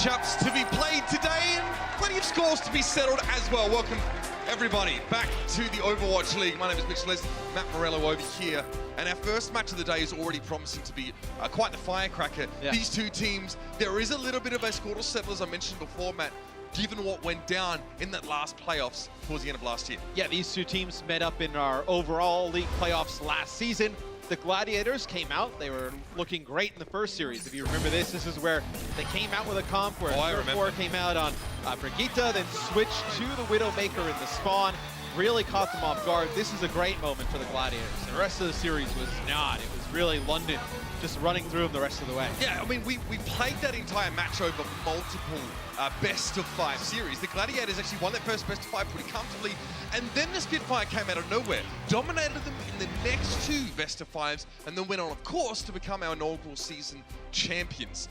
matchups to be played today and plenty of scores to be settled as well. Welcome everybody back to the Overwatch League. My name is Mitch Les, Matt Morello over here. And our first match of the day is already promising to be quite the firecracker. Yeah. These two teams, there is a little bit of a score to settle, as I mentioned before, Matt, given what went down in that last playoffs towards the end of last year. Yeah, these two teams met up in our overall league playoffs last season. The Gladiators came out. They were looking great in the first series. If you remember this is where they came out with a comp where Spitfire came out on Brigitte, then switched to the Widowmaker in the spawn. Really caught them off guard. This is a great moment for the Gladiators. The rest of the series was not. It was really London just running through them the rest of the way. Yeah, I mean, we played that entire match over multiple best-of-5 series. The Gladiators actually won that first best-of-5 pretty comfortably, and then the Spitfire came out of nowhere, dominated them in the next two best-of-5s, and then went on, of course, to become our inaugural season champions.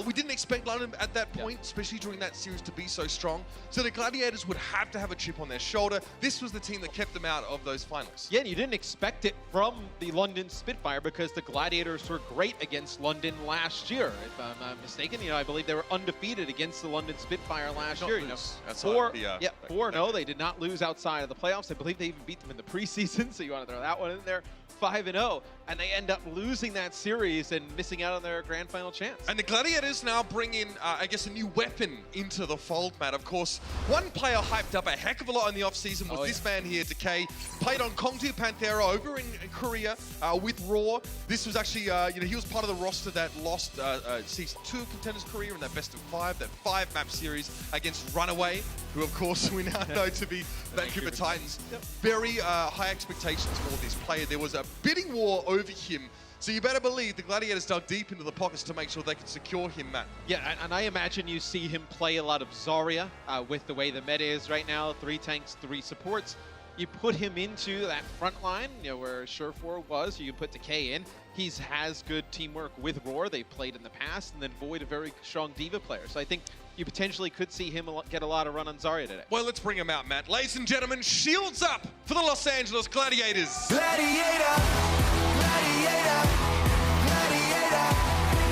We didn't expect London at that point, especially during that series, to be so strong. So the Gladiators would have to have a chip on their shoulder. This was the team that kept them out of those finals. Yeah, and you didn't expect it from the London Spitfire because the Gladiators were great against London last year. If I'm not mistaken, I believe they were undefeeted against the London Spitfire last year. That's 4-0. They did not lose outside of the playoffs. I believe they even beat them in the preseason, so you want to throw that one in there. 5-0, and they end up losing that series and missing out on their grand final chance. And the Gladiators now bring in, I guess, a new weapon into the fold, Matt. Of course, one player hyped up a heck of a lot in the offseason was this man here, Decay. Played on Kongtu Panthera over in Korea with Raw. This was actually, he was part of the roster that lost Season 2 of Contenders Korea in that best-of-5, that 5-map series against Runaway, who, of course, we now know to be Vancouver Titans. Very high expectations for this player. There was a bidding war over him. So you better believe the Gladiators dug deep into the pockets to make sure they could secure him, Matt. Yeah, and I imagine you see him play a lot of Zarya with the way the meta is right now. 3 tanks, 3 supports. You put him into that front line, where Surefour was. You can put Decay in. He has good teamwork with Roar. They played in the past, and then Void, a very strong D.Va player. So I think you potentially could see him get a lot of run on Zarya today. Well, let's bring him out, Matt. Ladies and gentlemen, shields up for the Los Angeles Gladiators. Gladiator, Gladiator, Gladiator,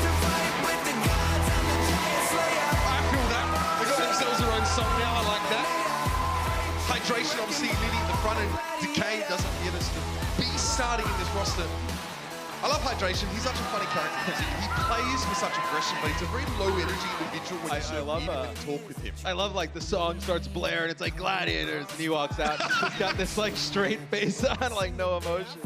to fight with the gods and the giant slayer. I feel that. They got themselves their own song now. I like that. Hydration obviously leading at the front, and Decay doesn't get us to be starting in this roster. I love Hydration. He's such a funny character. He plays with such aggression, but he's a very low energy individual when you talk with him. I love the song starts blaring, it's like Gladiators, and he walks out. He's got this straight face on, no emotion.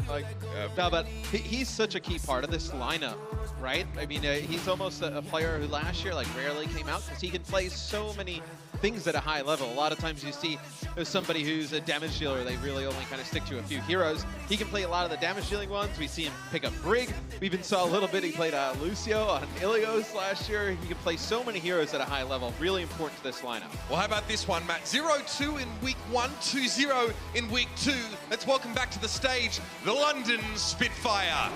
No, but he's such a key part of this lineup, right? I mean, he's almost a player who last year rarely came out because he can play so many things at a high level. A lot of times you see somebody who's a damage dealer, they really only kind of stick to a few heroes. He can play a lot of the damage dealing ones. We see him pick up Brig. We even saw a little bit, he played Lucio on Ilios last year. He can play so many heroes at a high level. Really important to this lineup. Well, how about this one, Matt? 0-2 in week 1, 2-0 in week 2. Let's welcome back to the stage, the London Spitfire.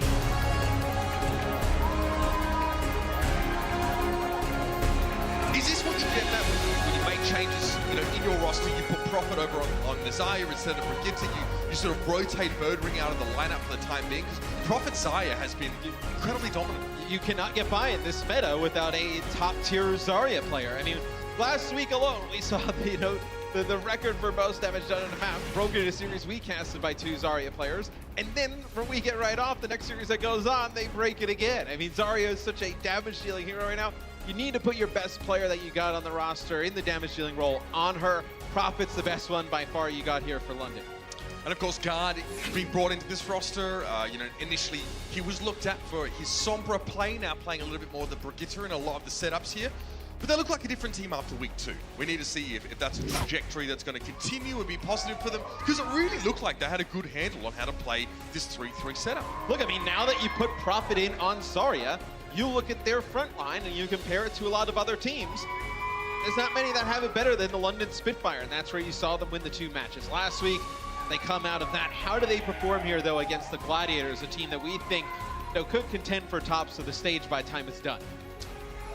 Is this what you get, Matt, when you make changes, in your roster? You put Prophet over on Zarya instead of Brigitte. You sort of rotate Birdring out of the lineup for the time being, because Prophet Zarya has been incredibly dominant. You cannot get by in this meta without a top-tier Zarya player. I mean, last week alone, we saw the record for most damage done in a map broken in a series we casted by 2 Zarya players. And then when we get right off, the next series that goes on, they break it again. I mean, Zarya is such a damage-dealing hero right now. You need to put your best player that you got on the roster in the damage-dealing role on her. Prophet's the best one by far you got here for London. And of course, Guard being brought into this roster, initially he was looked at for his Sombra play, now playing a little bit more of the Brigitte in a lot of the setups here. But they look like a different team after week 2. We need to see if that's a trajectory that's going to continue and be positive for them, because it really looked like they had a good handle on how to play this 3-3 setup. Look, I mean, now that you put Prophet in on Zarya, you look at their front line and you compare it to a lot of other teams. There's not many that have it better than the London Spitfire, and that's where you saw them win the 2 matches last week. They come out of that. How do they perform here, though, against the Gladiators, a team that we think could contend for tops of the stage by the time it's done?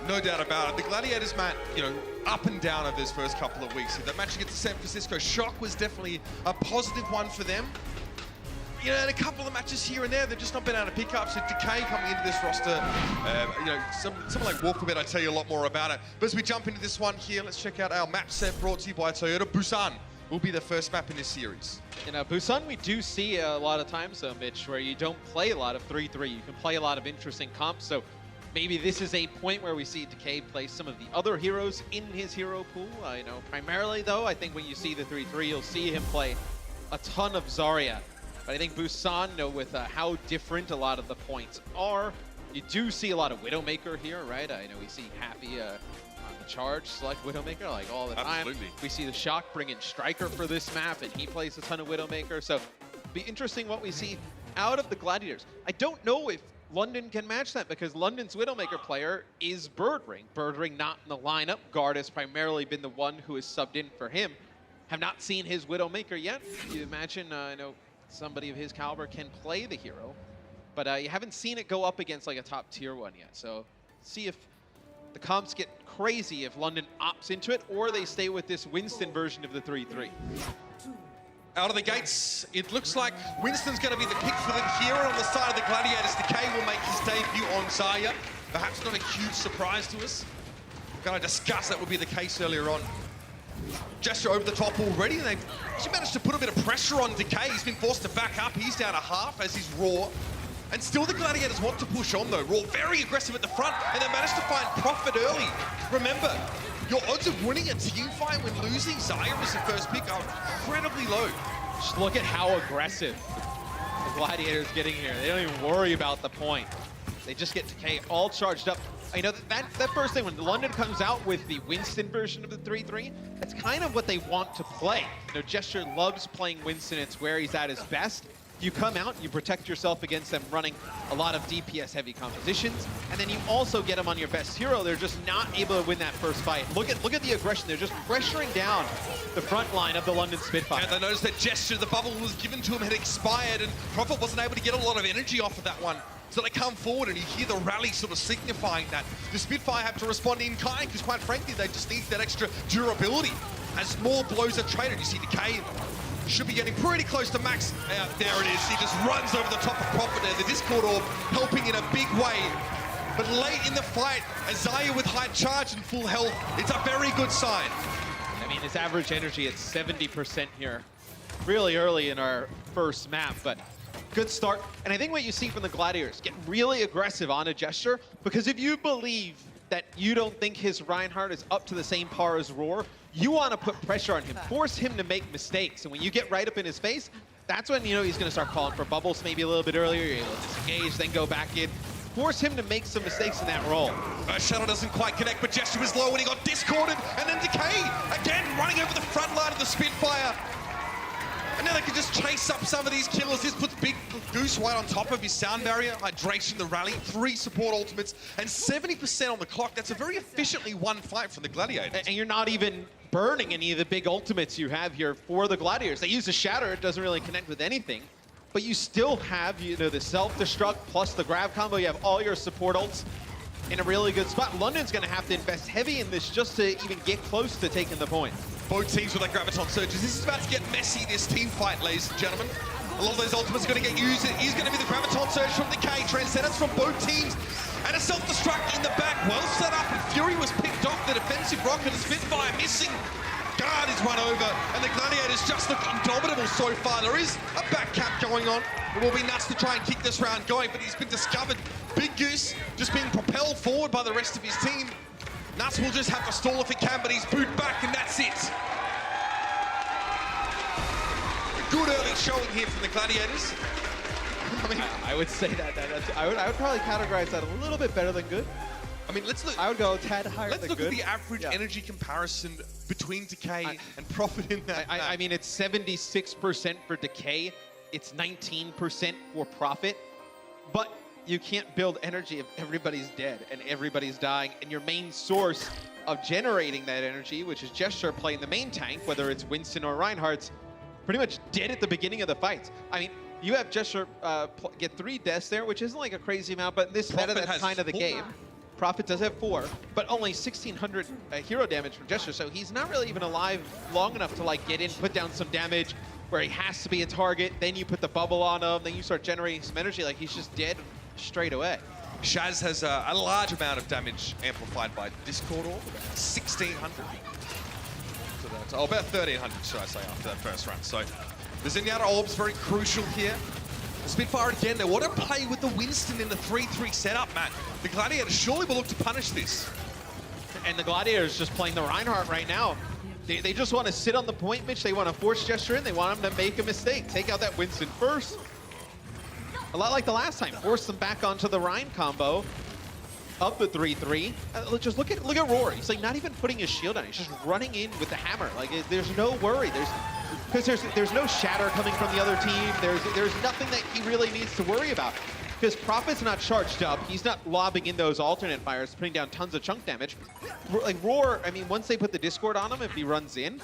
No doubt about it. The Gladiators, Matt, up and down over those first couple of weeks. That match against San Francisco, shock was definitely a positive one for them. you know, in a couple of matches here and there, they've just not been able to pick up. So Decay coming into this roster, you know, someone like Walkabout, I'll tell you a lot more about it. But as we jump into this one here, let's check out our map set brought to you by Toyota. Busan will be the first map in this series. In Busan, we do see a lot of times, Mitch, where you don't play a lot of 3-3. You can play a lot of interesting comps. So maybe this is a point where we see Decay play some of the other heroes in his hero pool. You know, primarily though, I think when you see the 3-3, you'll see him play a ton of Zarya. But I think Busan, you know, with how different a lot of the points are, you do see a lot of Widowmaker here, right? I know we see Happy on the charge select Widowmaker like all the time. Absolutely. We see the Shock bring in Striker for this map, and he plays a ton of Widowmaker. So be interesting what we see out of the Gladiators. I don't know if London can match that because London's Widowmaker player is Birdring. Birdring not in the lineup. Guard has primarily been the one who has subbed in for him. Have not seen his Widowmaker yet. You imagine, you know, somebody of his caliber can play the hero, but you haven't seen it go up against like a top tier one yet. So see if the comps get crazy if London opts into it or they stay with this Winston version of the 3-3. Out of the gates, it looks like Winston's going to be the pick for them here. And on the side of the Gladiators, Decay will make his debut on Zarya. Perhaps not a huge surprise to us. We're going to discuss that would be the case earlier on. Gesture over the top already, and they've actually managed to put a bit of pressure on Decay. He's been forced to back up. He's down a half as he's Raw. And still the Gladiators want to push on though. Raw very aggressive at the front, and they managed to find Profit early. Remember, your odds of winning a team fight when losing Zarya as the first pick are incredibly low. Just look at how aggressive the Gladiators getting here. They don't even worry about the point. They just get Decay all charged up. I know that first thing, when London comes out with the Winston version of the 3-3, that's kind of what they want to play. You know, Gesture loves playing Winston. It's where he's at his best. You come out, you protect yourself against them running a lot of DPS-heavy compositions, and then you also get them on your best hero. They're just not able to win that first fight. Look at the aggression. They're just pressuring down the front line of the London Spitfire. And they noticed that Gesture, the bubble was given to him, had expired, and Prophet wasn't able to get a lot of energy off of that one. So they come forward and you hear the rally sort of signifying that. The Spitfire have to respond in kind because quite frankly, they just need that extra durability. As more blows are traded, you see Decay should be getting pretty close to max. There it is, he just runs over the top of Prophet there. The Discord Orb helping in a big way. But late in the fight, Zarya with high charge and full health, it's a very good sign. I mean, his average energy at 70% here. Really early in our first map, but good start. And I think what you see from the Gladiators, get really aggressive on a Gesture, because if you believe that you don't think his Reinhardt is up to the same par as Roar, you want to put pressure on him, force him to make mistakes. And when you get right up in his face, that's when, you know, he's going to start calling for bubbles maybe a little bit earlier. You're able to disengage, then go back in. Force him to make some mistakes in that role. Shadow doesn't quite connect, but Gesture was low when he got discorded. And then Decay, again, running over the front line of the Spitfire. And now they can just chase up some of these killers. This puts Big Goose right on top of his sound barrier, hydration, the rally, 3 support ultimates, and 70% on the clock. That's a very efficiently won fight from the Gladiators. And you're not even burning any of the big ultimates you have here for the Gladiators. They use the Shatter, it doesn't really connect with anything. But you still have, you know, the self-destruct plus the grab combo. You have all your support ults in a really good spot. London's going to have to invest heavy in this just to even get close to taking the point. Both teams with their Graviton Surges. This is about to get messy, this team fight, ladies and gentlemen. A lot of those ultimates are going to get used. It is going to be the Graviton Surge from Decay. Transcendence from both teams. And a self-destruct in the back. Well set up. And Fury was picked off. The defensive rocket is Spitfire missing. Guard is run over. And the Gladiators just look indomitable so far. There is a back cap going on. It will be nuts to try and keep this round going, but he's been discovered. Big Goose just being propelled forward by the rest of his team. Nuts will just have to stall if he can, but he's booed back, and that's it. A good early showing here from the Gladiators. I mean, I would say I would probably categorize that a little bit better than good. I mean, let's look. I would go a tad higher than good. Let's look at the average energy comparison between Decay and Profit in that. I mean, it's 76% for Decay. It's 19% for Profit. But you can't build energy if everybody's dead and everybody's dying, and your main source of generating that energy, which is Gesture playing the main tank, whether it's Winston or Reinhardt's, pretty much dead at the beginning of the fights. I mean, you have Gesture get 3 deaths there, which isn't like a crazy amount, but this meta, that's kind of the game. Profit does have 4, but only 1,600 hero damage from Gesture, so he's not really even alive long enough to like get in, put down some damage, where he has to be a target, then you put the bubble on him, then you start generating some energy, like he's just dead straight away. Shaz has a large amount of damage amplified by Discord Orb, about 1,600. So that's, oh, about 1,300, should I say, after that first run. So the Zenyatta Orb's very crucial here. The Spitfire again, they want to play with the Winston in the 3-3 setup, Matt. The Gladiators surely will look to punish this. And the Gladiators just playing the Reinhardt right now. They just want to sit on the point, Mitch. They want to force Gesture in. They want him to make a mistake. Take out that Winston first. A lot like the last time. Force them back onto the Rein combo. Up the 3-3. Just look at Roar. He's like not even putting his shield on. He's just running in with the hammer. Like there's no worry. There's no shatter coming from the other team. There's nothing that he really needs to worry about. Because Prophet's not charged up. He's not lobbing in those alternate fires, putting down tons of chunk damage. Like Roar, I mean, once they put the Discord on him, if he runs in,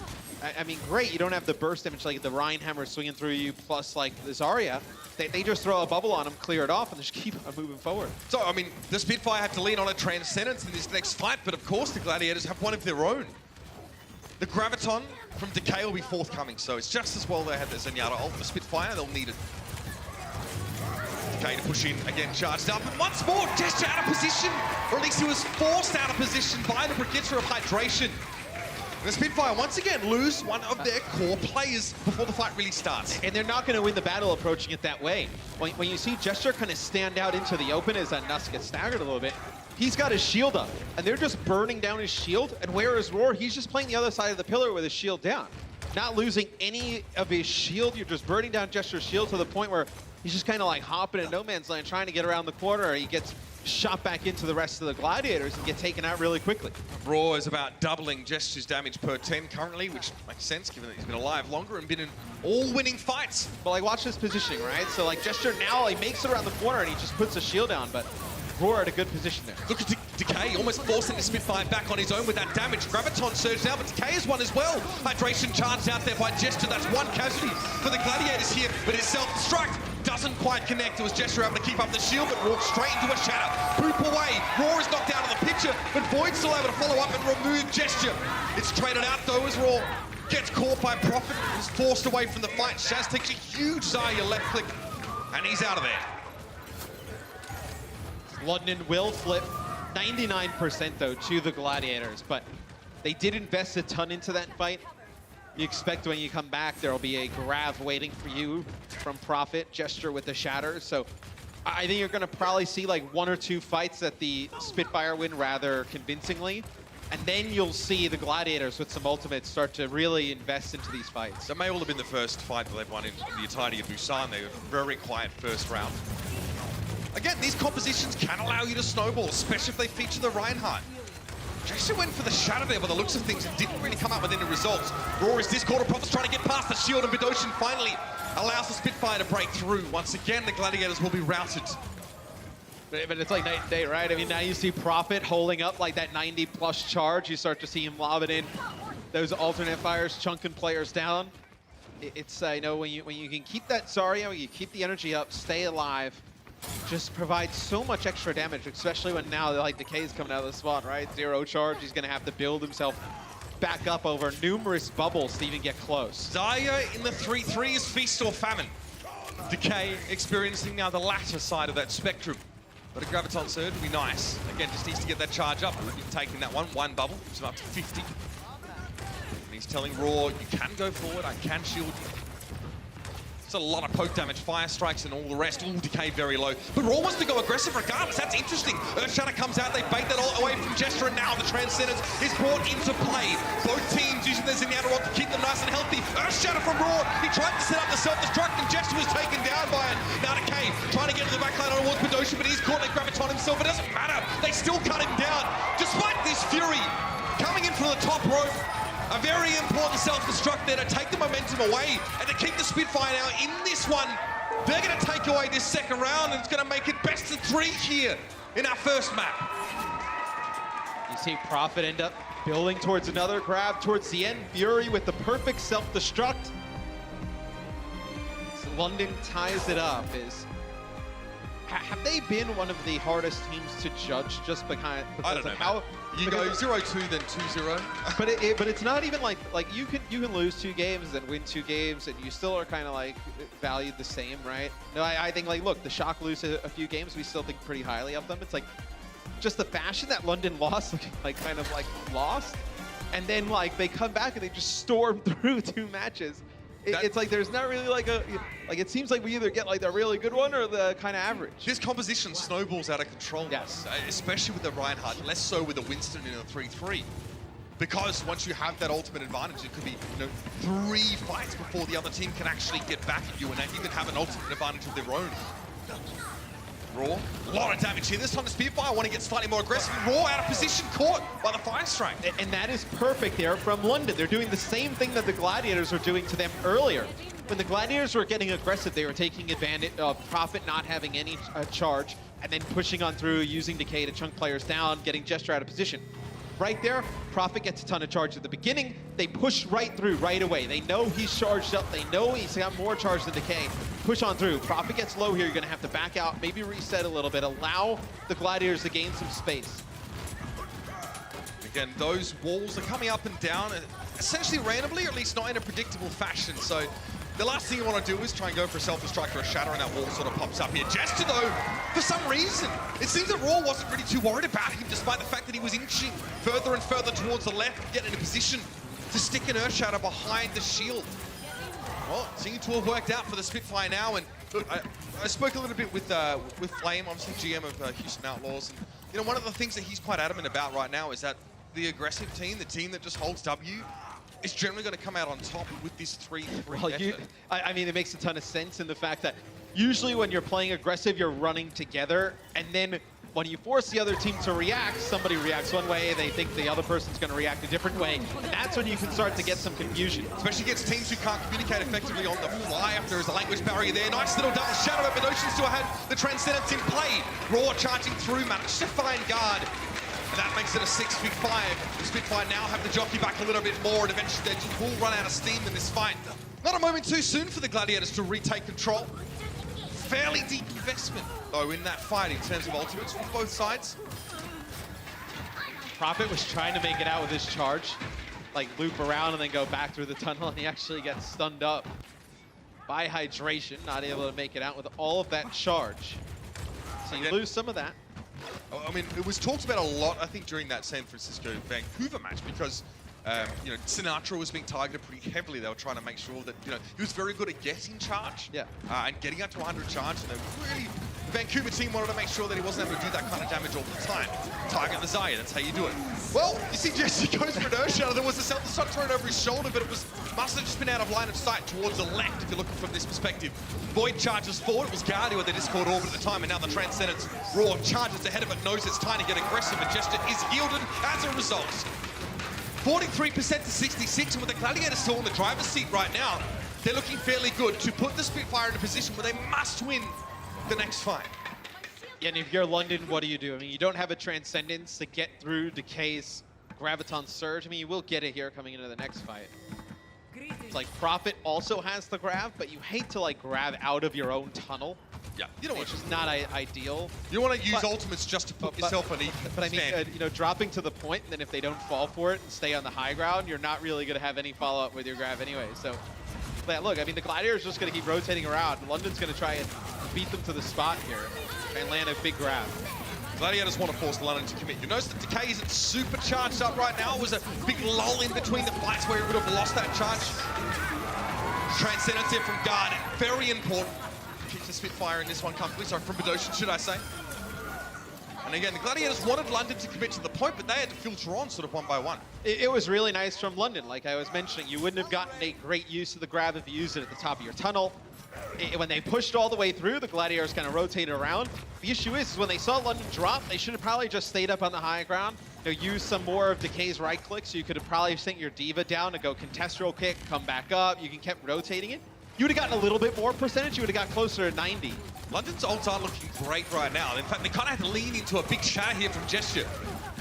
I mean, great. You don't have the burst damage like the Rein hammer swinging through you, plus like the Zarya. They just throw a bubble on him, clear it off, and just keep on moving forward. So, I mean, the Spitfire have to lean on a Transcendence in this next fight, but of course the Gladiators have one of their own. The Graviton from Decay will be forthcoming, so it's just as well they had the Zenyatta ult. The Spitfire, they'll need it. Decay to push in, again charged up, and once more, Gesture out of position, or at least he was forced out of position by the Brigitte of Hydration. And the Spitfire once again lose one of their core players before the fight really starts. And they're not going to win the battle approaching it that way. When you see Gesture kind of stand out into the open as Nusk gets staggered a little bit, he's got his shield up, and they're just burning down his shield, and where is Roar? He's just playing the other side of the pillar with his shield down. Not losing any of his shield, you're just burning down Gesture's shield to the point where he's just kind of like hopping in no man's land, trying to get around the corner. He gets shot back into the rest of the Gladiators and get taken out really quickly. Roar is about doubling Gesture's damage per 10 currently, which makes sense given that he's been alive longer and been in all winning fights. But like, watch this positioning, right? So like Gesture now, he makes it around the corner and he just puts a shield down, but Roar at a good position there. Look at Decay, almost forcing the Spitfire back on his own with that damage. Graviton surged out, but Decay has one as well. Hydration charged out there by Gesture. That's one casualty for the Gladiators here, but his self-destruct doesn't quite connect. It was Gesture able to keep up the shield, but walked straight into a shatter. Poop away. Roar is knocked out of the picture, but Void's still able to follow up and remove Gesture. It's traded out though as Roar gets caught by Prophet, is forced away from the fight. Shaz takes a huge Zarya left click, and he's out of there. London will flip 99% though to the Gladiators, but they did invest a ton into that fight. You expect when you come back, there'll be a grab waiting for you from Prophet, Gesture with the shatter. So I think you're gonna probably see like 1 or 2 fights that the Spitfire win rather convincingly. And then you'll see the Gladiators with some ultimates start to really invest into these fights. That may well have been the first fight that they've won in the entirety of Busan. They were very quiet first round. Again, these compositions can allow you to snowball, especially if they feature the Reinhardt. Gesture went for the shatter there by the looks of things and didn't really come up with any results. Roar is Discord, Prophet's trying to get past the shield, and Bidoshin finally allows the Spitfire to break through. Once again, the Gladiators will be routed. But it's like night and day, right? I mean, now you see Prophet holding up like that 90+ charge. You start to see him lob it in. Those alternate fires chunking players down. It's, you know, when you can keep that Zarya, when you keep the energy up, stay alive, just provides so much extra damage, especially when now like Decay's coming out of the spot, right? 0 charge, he's gonna have to build himself back up over numerous bubbles to even get close. Zarya in the 3-3 is feast or famine. Decay experiencing now the latter side of that spectrum. But a Graviton surge would be nice. Again, just needs to get that charge up. He's taking that one bubble, puts him up to 50. And he's telling Roar, you can go forward, I can shield you. A lot of poke damage, fire strikes, and all the rest. All Decay very low. But Roar wants to go aggressive regardless. That's interesting. Earthshatter comes out. They bait that all away from Gesture, and now the Transcendence is brought into play. Both teams using their Zenyatta ult to keep them nice and healthy. Earthshatter from Roar. He tried to set up the self-destruct, and Gesture was taken down by it. Now Decay trying to get to the backline towards Bidoshin, but he's caught like Graviton himself. It doesn't matter. They still cut him down. Despite this fury coming in from the top rope. A very important self-destruct there to take the momentum away and to keep the Spitfire now in this one. They're going to take away this second round, and it's going to make it best of 3 here in our first map. You see Prophet end up building towards another grab towards the end. Fury with the perfect self-destruct. So London ties it up as have they been one of the hardest teams to judge just because I don't know, of how you go 0-2 then 2-0. but it's not even like you can lose 2 games and win 2 games and you still are kind of like valued the same, right? No, I think like look, the Shock lose a few games, we still think pretty highly of them. It's like just the fashion that London lost, like kind of like lost, and then like they come back and they just storm through 2 matches. It's like there's not really like it seems like we either get like the really good one or the kind of average. This composition snowballs out of control. Yes. Especially with the Reinhardt, less so with the Winston in a 3-3. Because once you have that ultimate advantage, it could be 3 fights before the other team can actually get back at you, and then you can have an ultimate advantage of their own. Raw, a lot of damage here. This time the Spitfire want to get slightly more aggressive. Raw out of position, caught by the Fire Strike. And that is perfect there from London. They're doing the same thing that the Gladiators were doing to them earlier. When the Gladiators were getting aggressive, they were taking advantage of Prophet not having any charge, and then pushing on through, using Decay to chunk players down, getting Gesture out of position. Right there, Prophet gets a ton of charge at the beginning. They push right through right away. They know he's charged up. They know he's got more charge than Decay. Push on through. Prophet gets low here. You're going to have to back out, maybe reset a little bit, allow the Gladiators to gain some space. Again, those walls are coming up and down, essentially randomly, or at least not in a predictable fashion. So the last thing you want to do is try and go for a self-destruct or a shatter, and that wall sort of pops up here. Gesture, though, for some reason, it seems that Raw wasn't really too worried about him, despite the fact that he was inching further and further towards the left, getting in a position to stick an Earth Shatter behind the shield. Well, it seemed to have worked out for the Spitfire now, and look, I spoke a little bit with Flame, obviously GM of Houston Outlaws, and one of the things that he's quite adamant about right now is that the aggressive team, the team that just holds W, is generally going to come out on top with this 3-3 effort. I mean, it makes a ton of sense in the fact that usually when you're playing aggressive, you're running together, and then when you force the other team to react, somebody reacts one way, they think the other person's going to react a different way, and that's when you can start to get some confusion. Especially against teams who can't communicate effectively on the fly if there is a language barrier there. Nice little double shadow, but Ocean still had the Transcendence in play. Raw charging through, managed to find guard. And that makes it a 6v5. The Spitfire now have the jockey back a little bit more, and eventually they just will run out of steam in this fight. Not a moment too soon for the Gladiators to retake control. Fairly deep investment, though, in that fight in terms of ultimates from both sides. Prophet was trying to make it out with his charge, like loop around and then go back through the tunnel, and he actually gets stunned up by hydration, not able to make it out with all of that charge. So you lose some of that. I mean, it was talked about a lot, I think, during that San Francisco-Vancouver match, because Sinatra was being targeted pretty heavily. They were trying to make sure that, he was very good at getting charge, and getting up to 100 charge. And the Vancouver team wanted to make sure that he wasn't able to do that kind of damage all the time. Target the Zaya, that's how you do it. Well, you see Jesse goes for an Earth Shatter. There was a self-destruct thrown over his shoulder, but it must have just been out of line of sight towards the left if you're looking from this perspective. Void charges forward. It was Guardi with the Discord Orbit at the time, and now the Transcendence Raw charges ahead of it, knows it's time to get aggressive, and Gesture is yielded as a result. 43% to 66, and with the Gladiators still in the driver's seat right now, they're looking fairly good to put the Spitfire in a position where they must win the next fight. Yeah, and if you're London, what do? I mean, you don't have a Transcendence to get through Decay's Graviton Surge. I mean, you will get it here coming into the next fight. It's like Prophet also has the grab, but you hate to like grab out of your own tunnel. Yeah, you don't want which is not ideal. You want to use ultimates just to put yourself on even. But I mean, dropping to the point, and then if they don't fall for it and stay on the high ground, you're not really going to have any follow-up with your grab anyway. So, but look, I mean, the Gladiators are just going to keep rotating around. London's going to try and beat them to the spot here and land a big grab. Gladiators want to force London to commit. You notice that Decay isn't super charged up right now. It was a big lull in between the fights where he would have lost that charge. Transcendence here from Guard, very important. Keeps the Spitfire in this one comfortably. Sorry, from Bedosian, should I say. And again, the Gladiators wanted London to commit to the point, but they had to filter on sort of one by one. It was really nice from London. Like I was mentioning, you wouldn't have gotten a great use of the grab if you used it at the top of your tunnel. When they pushed all the way through, the Gladiators kind of rotated around. The issue is when they saw London drop, they should have probably just stayed up on the high ground. Use some more of Decay's right click, so you could have probably sent your Diva down to go contest roll kick, come back up. You can kept rotating it. You would have gotten a little bit more percentage. You would have got closer to 90. London's ults are looking great right now. In fact, they kind of had to lean into a big shatter here from Gesture.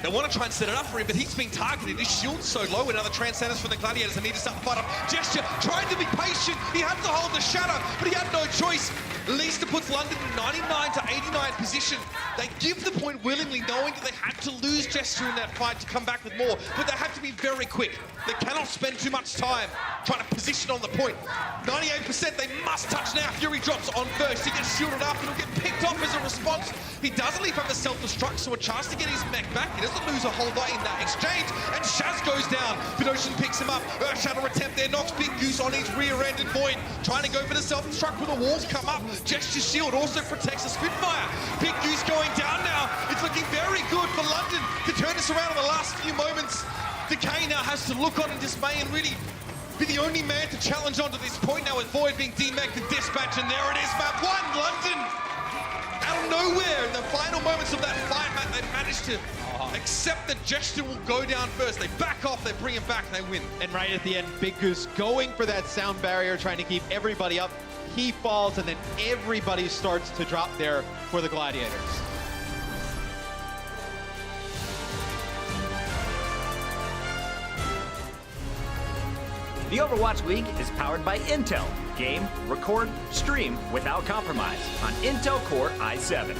They want to try and set it up for him, but he's being targeted. His shield's so low. Another Transcendence from the Gladiators. They need to start the fight up. Gesture trying to be patient. He had to hold the shatter, but he had no choice. At least it puts London in 99 to 89 position. They give the point willingly, knowing that they had to lose Gesture in that fight to come back with more, but they have to be very quick. They cannot spend too much time trying to position on the point. 98%, they must touch now. Fury drops on first. He gets shielded up and he'll get picked off as a response. He doesn't leave up a self-destruct, so a chance to get his mech back. He doesn't lose a whole lot in that exchange, and Shaz goes down. Fedosian picks him up. Shadow attempt there, knocks Big Goose on his rear end, and Void trying to go for the self-destruct when the walls come up. Gesture's shield also protects the Spitfire. Big Goose going down now. It's looking very good for London to turn this around in the last few moments. Decay now has to look on in dismay and really be the only man to challenge onto this point now with Void being demeched and dispatched, and there it is, map one, London! Out of nowhere, in the final moments of that fight, Matt, they managed to accept that Gesture will go down first. They back off, they bring him back, and they win. And right at the end, Big Goose going for that sound barrier, trying to keep everybody up. He falls, and then everybody starts to drop there for the Gladiators. The Overwatch League is powered by Intel. Game, record, stream without compromise on Intel Core i7.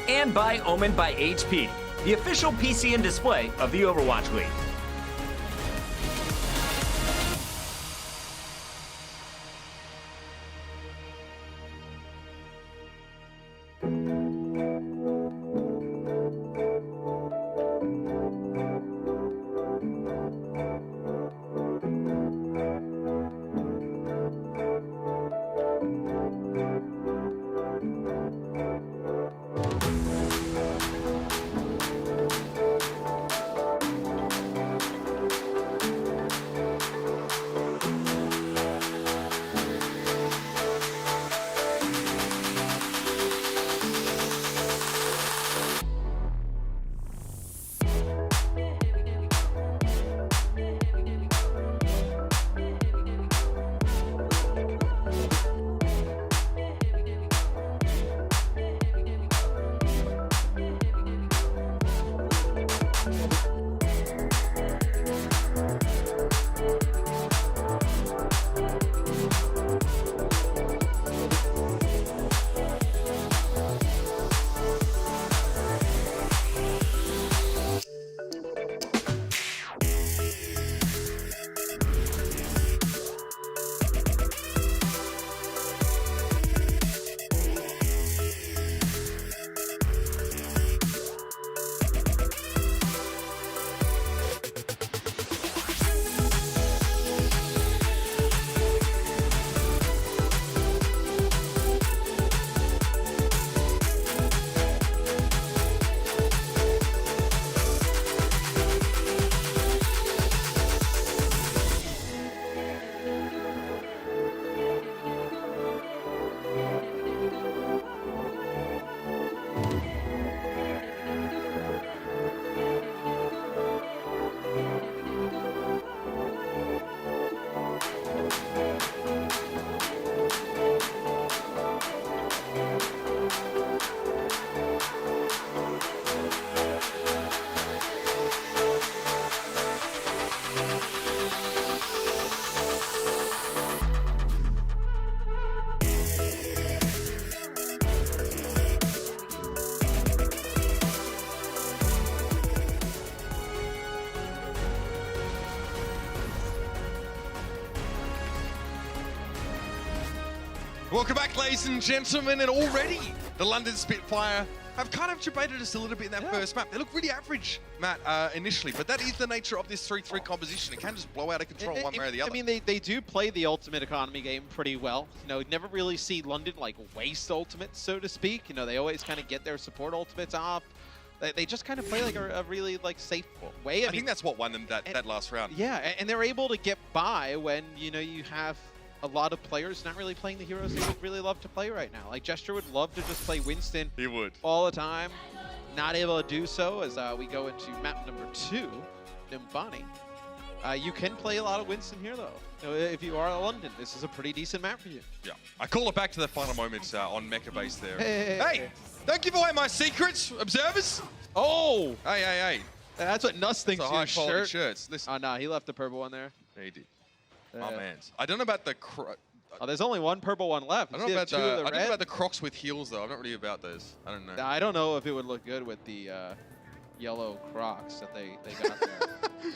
And by Omen by HP, the official PC and display of the Overwatch League. Welcome back, ladies and gentlemen, and already the London Spitfire have kind of debated us a little bit in that first map. They look really average, Matt, initially, but that is the nature of this 3-3 composition. It can just blow out of control one way or the other. I mean, they do play the ultimate economy game pretty well. You know, never really see London, like, waste ultimates, so to speak. You know, they always kind of get their support ultimates off. They just kind of play like a really, like, safe way. I think that's what won them that last round. Yeah, and they're able to get by when, you know, you have a lot of players not really playing the heroes they would really love to play right now. Like, Gesture would love to just play Winston all the time. Not able to do so as we go into map number 2, Numbani. You can play a lot of Winston here, though. You know, if you are in London, this is a pretty decent map for you. Yeah. I call it back to the final moments on Mecha Base there. Hey, don't give away my secrets, observers. Oh! Hey. That's what Nuss thinks of your shirt. Shirts. Listen. Oh, no, he left the purple one there. Yeah, he did. My man. I don't know about the Oh, there's only one purple one left. I don't know about the Crocs with heels though. I'm not really about those. I don't know. I don't know if it would look good with the yellow Crocs that they got there.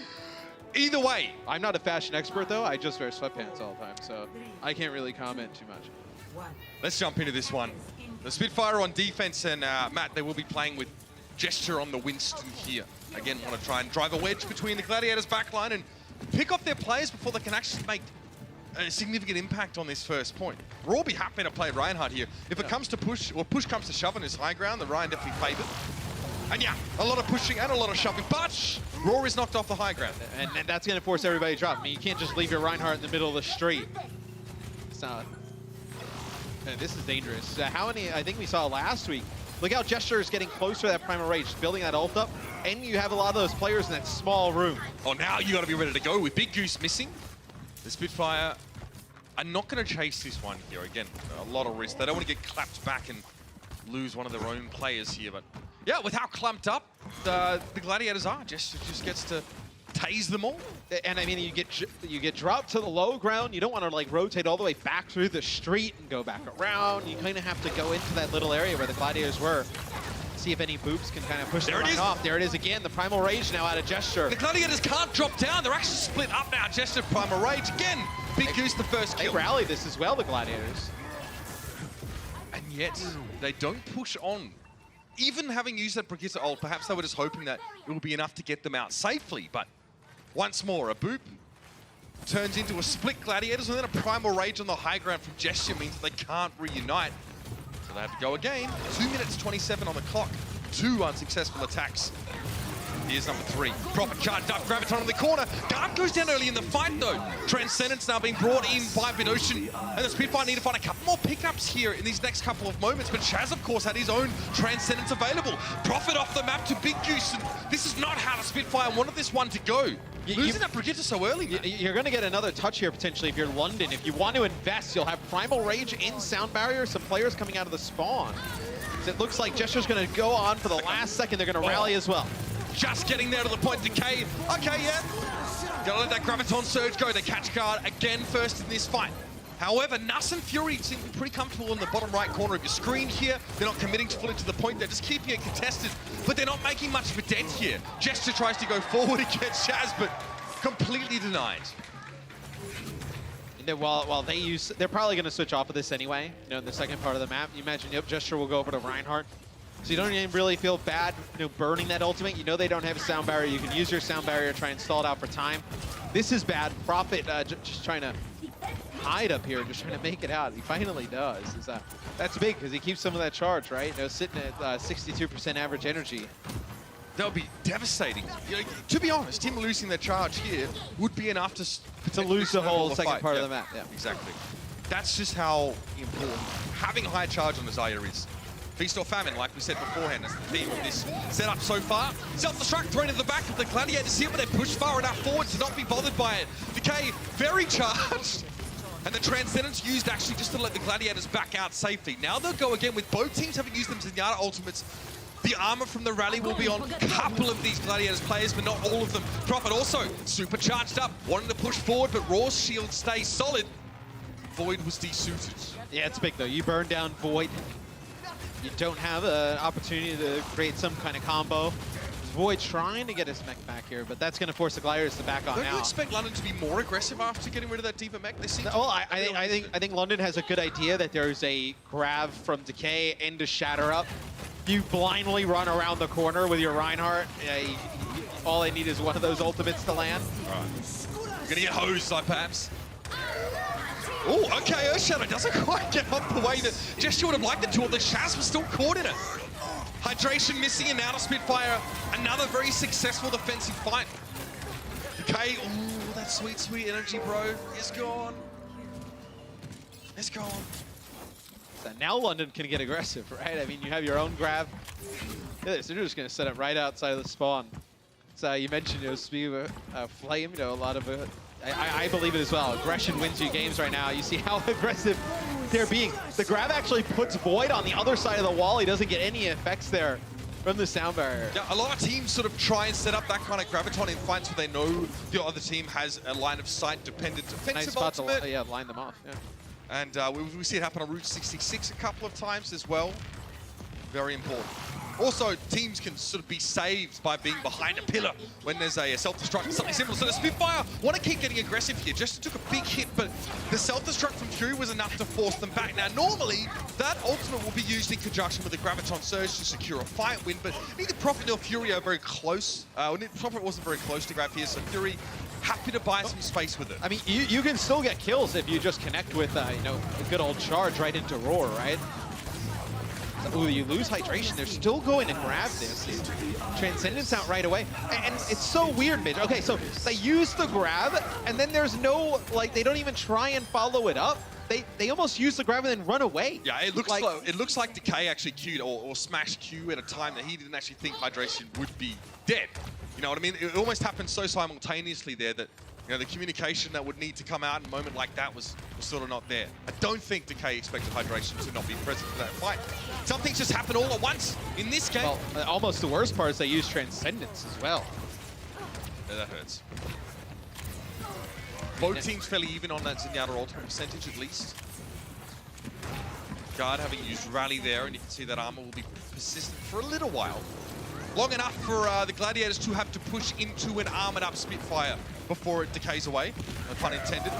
Either way, I'm not a fashion expert though. I just wear sweatpants all the time, so I can't really comment too much. let's jump into this one. The Spitfire on defense, and Matt, they will be playing with Gesture on the Winston here. Again, want to try and drive a wedge between the Gladiators backline and pick off their players before they can actually make a significant impact on this first point. Raw will be happy to play Reinhardt here. If it comes to push, or push comes to shove on his high ground, the Ryan definitely favored. And yeah, a lot of pushing and a lot of shoving, but Raw is knocked off the high ground. And that's going to force everybody to drop. I mean, you can't just leave your Reinhardt in the middle of the street. It's not. This is dangerous. How many, I think we saw last week, look how Gesture is getting closer to that Primal Rage, building that ult up, and you have a lot of those players in that small room. Oh, now you got to be ready to go with Big Goose missing. The Spitfire are not going to chase this one here. Again, a lot of risk. They don't want to get clapped back and lose one of their own players here. But yeah, with how clumped up the Gladiators are, just gets to tase them all. And I mean, you get dropped to the low ground. You don't want to like rotate all the way back through the street and go back around. You kind of have to go into that little area where the Gladiators were. See if any boops can kind of push them off. There it is again, the Primal Rage now out of Gesture. The Gladiators can't drop down. They're actually split up now. Gesture, Primal Rage. Again, Big Goose the first kill. They rally this as well, the Gladiators. And yet, they don't push on. Even having used that Brigitte ult, perhaps they were just hoping that it will be enough to get them out safely. But once more, a boop turns into a split Gladiators, and then a Primal Rage on the high ground from Gesture means they can't reunite. So they have to go again. 2 minutes 27 on the clock. 2 unsuccessful attacks. Here's number 3. Prophet charged up, Graviton in the corner. Guard goes down early in the fight though. Transcendence now being brought in by Binocean. And the Spitfire need to find a couple more pickups here in these next couple of moments. But Chaz, of course, had his own Transcendence available. Prophet off the map to Big Goose. And this is not how the Spitfire wanted this one to go. Losing that Brigitte so early, man. You're going to get another touch here potentially if you're London. If you want to invest, you'll have Primal Rage in Sound Barrier, some players coming out of the spawn. So it looks like Gesture's going to go on for the last second. They're going to rally as well. Just getting there to the point, Decay. Okay, yeah. Gotta let that Graviton Surge go. They catch guard again first in this fight. However, Nuss and Fury seem pretty comfortable in the bottom right corner of your screen here. They're not committing to fully to the point. They're just keeping it contested, but they're not making much of a dent here. Gesture tries to go forward against Chaz, but completely denied. While they use, they're probably going to switch off of this anyway. You know, in the second part of the map, you imagine, yep, Gesture will go over to Reinhardt. So you don't even really feel bad, you know, burning that ultimate. You know they don't have a sound barrier. You can use your sound barrier, try and stall it out for time. This is bad. Prophet just trying to hide up here, just trying to make it out. He finally does. That's big because he keeps some of that charge, right? You know, sitting at 62% average energy. That would be devastating. You know, to be honest, him losing the charge here would be enough to lose the whole second part of the map. Yeah, exactly. That's just how important having a high charge on the Zarya is. Feast or famine, like we said beforehand, is the theme of this setup so far. Self-destruct thrown in the back of the Gladiators here, but they push far enough forward to not be bothered by it. Decay, very charged. And the Transcendence used actually just to let the Gladiators back out safely. Now they'll go again with both teams having used them Zenyatta ultimates. The armor from the rally will be on a couple of these Gladiators players, but not all of them. Prophet also super charged up, wanting to push forward, but Raw's shield stays solid. Void was desuited. Yeah, it's big though. You burn down Void. You don't have an opportunity to create some kind of combo. Void trying to get his mech back here, but that's going to force the Gladiators to back on now. Don't you expect London to be more aggressive after getting rid of that Diva mech? They seem well, I think London has a good idea that there's a grab from Decay into Shatter Up. You blindly run around the corner with your Reinhardt. All they need is one of those ultimates to land. All right. You're going to get hosed, like perhaps. Oh, okay, Earthshadow doesn't quite get off the way that Gesture would have liked it to, although Shaz was still caught in it. Hydration missing, and now to Spitfire. Another very successful defensive fight. Okay, ooh, that sweet, sweet energy, bro, is gone. It's gone. So now London can get aggressive, right? I mean, you have your own grab. Look at this, they're just going to set up right outside of the spawn. So you mentioned, you know, speed of flame, you know, a lot of I believe it as well. Aggression wins you games right now. You see how aggressive they're being. The grab actually puts Void on the other side of the wall. He doesn't get any effects there from the sound barrier. Yeah, a lot of teams sort of try and set up that kind of Graviton in fights where they know the other team has a line of sight dependent defensive nice spot ultimate. to line them off. Yeah. And we see it happen on Route 66 a couple of times as well. Very important. Also, teams can sort of be saved by being behind a pillar when there's a self-destruct or something similar. So the Spitfire want to keep getting aggressive here. Just took a big hit, but the self-destruct from Fury was enough to force them back. Now, normally, that ultimate will be used in conjunction with the Graviton Surge to secure a fight win, but neither Prophet nor Fury are very close. Prophet wasn't very close to Grav here, so Fury happy to buy some space with it. I mean, you can still get kills if you just connect with, you know, a good old charge right into Roar, right? Ooh, you lose hydration. They're still going to grab this. Transcendence out right away. And it's so weird, Mitch. Okay, so they use the grab, and then there's no, like, they don't even try and follow it up. They almost use the grab and then run away. Yeah, it looks like Decay actually queued or smashed Q at a time that he didn't actually think hydration would be dead. You know what I mean? It almost happened so simultaneously there that, you know, the communication that would need to come out in a moment like that was sort of not there. I don't think Decay expected hydration to not be present for that fight. Some things just happen all at once in this game. Well, almost the worst part is they use Transcendence as well. Yeah, that hurts. Both teams fairly even on that Zenyatta ultimate percentage at least. Guard having used Rally there, and you can see that armor will be persistent for a little while. Long enough for the Gladiators to have to push into an armored up Spitfire before it decays away, no pun intended.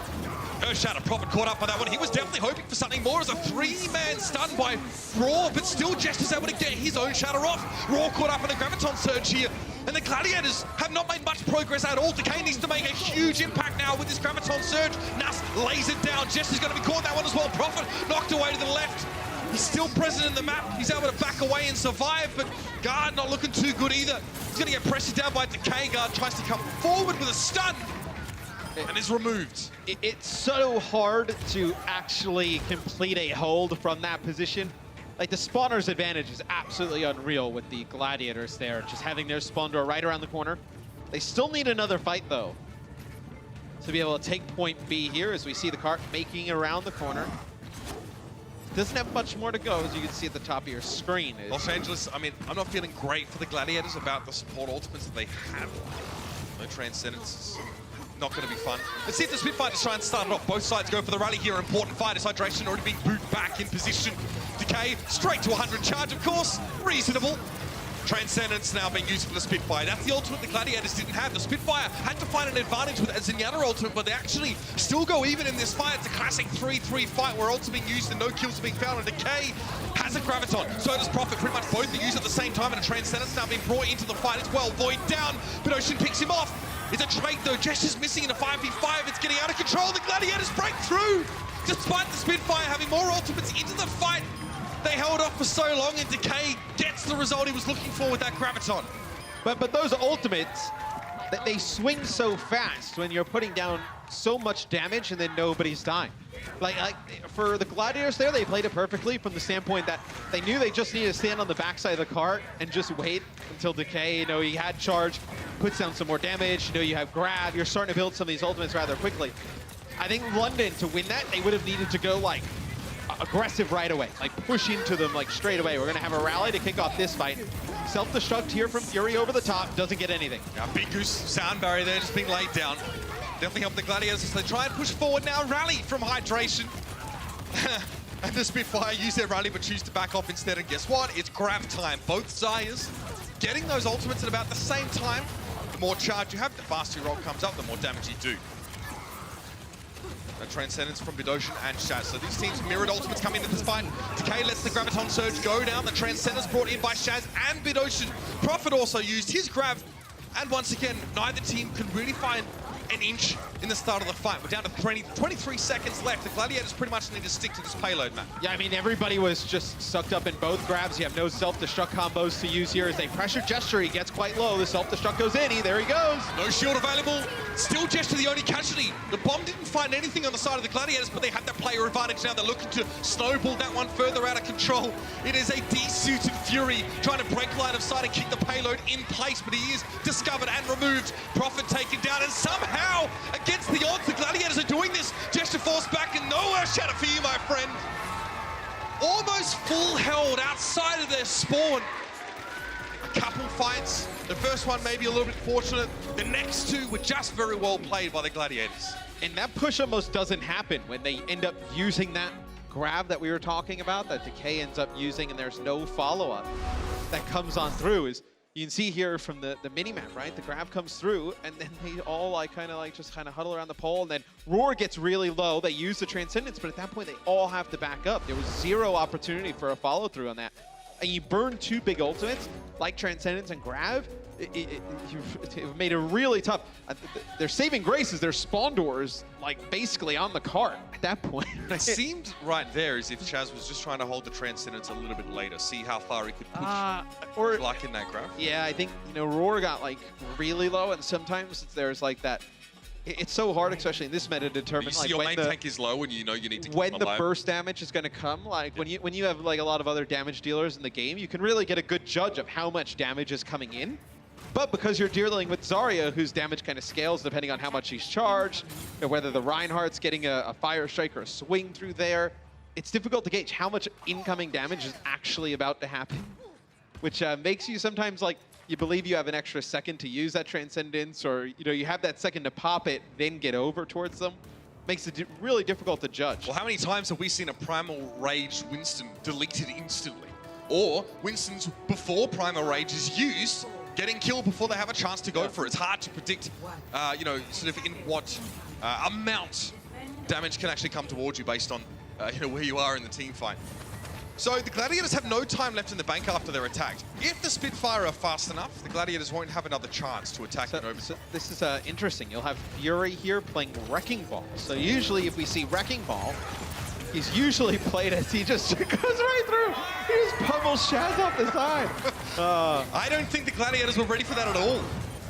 Earthshatter, Prophet caught up by that one. He was definitely hoping for something more as a three-man stun by Raw, but still Jester's able to get his own shatter off. Raw caught up in the Graviton Surge here, and the Gladiators have not made much progress at all. Decay needs to make a huge impact now with this Graviton Surge. Nas lays it down. Jester's going to be caught that one as well. Prophet knocked away to the left. He's still present in the map. He's able to back away and survive, but Guard not looking too good either. He's going to get pressured down by Decay. Guard tries to come forward with a stun and is removed. It's so hard to actually complete a hold from that position. Like, the spawner's advantage is absolutely unreal with the Gladiators there, just having their spawn door right around the corner. They still need another fight, though, to be able to take point B here as we see the cart making it around the corner. Doesn't have much more to go, as you can see at the top of your screen. Los Angeles, I mean, I'm not feeling great for the Gladiators about the support ultimates that they have. No Transcendence. Not going to be fun. Let's see if the Spitfire just try and start it off. Both sides go for the rally here. Important fight as hydration already being booted back in position. Decay straight to 100 charge, of course. Reasonable. Transcendence now being used for the Spitfire. That's the ultimate the Gladiators didn't have. The Spitfire had to find an advantage with a Zenyatta ultimate, but they actually still go even in this fight. It's a classic 3-3 fight where ults are being used and no kills are being found. And Decay has a Graviton. So does Prophet. Pretty much both are used at the same time, and a Transcendence now being brought into the fight as well. Void down, but Ocean picks him off. It's a Drake though. Jester's missing in a 5v5. It's getting out of control. The Gladiators break through. Despite the Spitfire having more ultimates into the fight, they held off for so long, and Decay gets the result he was looking for with that Graviton. But those ultimates, they swing so fast when you're putting down so much damage and then nobody's dying. Like for the Gladiators there, they played it perfectly from the standpoint that they knew they just needed to stand on the backside of the cart and just wait until Decay, you know, he had charge, puts down some more damage, you know, you have grab, you're starting to build some of these ultimates rather quickly. I think London, to win that, they would have needed to go like aggressive right away, like push into them like straight away. We're gonna have a rally to kick off this fight. Self-destruct here from Fury over the top, doesn't get anything. Yeah, Big Goose sound barrier there just being laid down. Definitely help the Gladiators as they try and push forward now. Rally from hydration. And the Spitfire use their rally but choose to back off instead. And guess what? It's grab time. Both Zayas getting those ultimates at about the same time. The more charge you have, the faster your ult comes up, the more damage you do. A Transcendence from Bidoshan and Shaz. So these teams mirrored ultimates coming into this fight. Decay lets the Graviton Surge go down. The Transcendence brought in by Shaz and Bidoshan. Prophet also used his grab. And once again, neither team could really find an inch in the start of the fight. We're down to 23 seconds left. The Gladiators pretty much need to stick to this payload, man. Yeah, I mean, everybody was just sucked up in both grabs. You have no self-destruct combos to use here as they pressure Gesture. He gets quite low. The self-destruct goes in. There he goes. No shield available. Still Gesture the only casualty. The bomb didn't find anything on the side of the Gladiators, but they had that player advantage now. They're looking to snowball that one further out of control. It is a desuited Fury trying to break line of sight and keep the payload in place, but he is discovered and removed. Prophet taken down, and somehow, against the odds, the Gladiators are doing this. Gesture forced back, and no Earthshatter for you, my friend. Almost full held outside of their spawn. A couple fights. The first one maybe a little bit fortunate. The next two were just very well played by the Gladiators. And that push almost doesn't happen when they end up using that grab that we were talking about, that Decay ends up using, and there's no follow-up that comes on through. Is you can see here from the mini-map, right? The grab comes through, and then they all just huddle around the pole, and then Roar gets really low. They use the Transcendence, but at that point, they all have to back up. There was zero opportunity for a follow-through on that. And you burn two big ultimates, like Transcendence and Grab, it made it really tough. Their saving grace is their spawn doors, like, basically on the cart at that point. It seemed right there as if Chaz was just trying to hold the Transcendence a little bit later, see how far he could push or like in that graph. Yeah, I think, Roar got, like, really low, and sometimes there's, like, that. It's so hard, especially in this meta, to determine You see like your when main tank is low and you know you need to keep when him the alive. burst damage is going to come. Like when you have like a lot of other damage dealers in the game, you can really get a good judge of how much damage is coming in. But because you're dealing with Zarya, whose damage kind of scales depending on how much he's charged, or whether the Reinhardt's getting a fire strike or a swing through there, it's difficult to gauge how much incoming damage is actually about to happen, which makes you sometimes like. You believe you have an extra second to use that Transcendence, or you have that second to pop it, then get over towards them. Makes it really difficult to judge. Well, how many times have we seen a Primal Rage Winston deleted instantly? Or Winston's before Primal Rage is used, getting killed before they have a chance to go for it. It's hard to predict, sort of in what amount damage can actually come towards you based on, where you are in the team fight. So the Gladiators have no time left in the bank after they're attacked. If the Spitfire are fast enough, the Gladiators won't have another chance to attack it over. So this is interesting. You'll have Fury here playing Wrecking Ball. So usually if we see Wrecking Ball, he's usually played as he just goes right through. He just pummels Shaz off the side. I don't think the Gladiators were ready for that at all.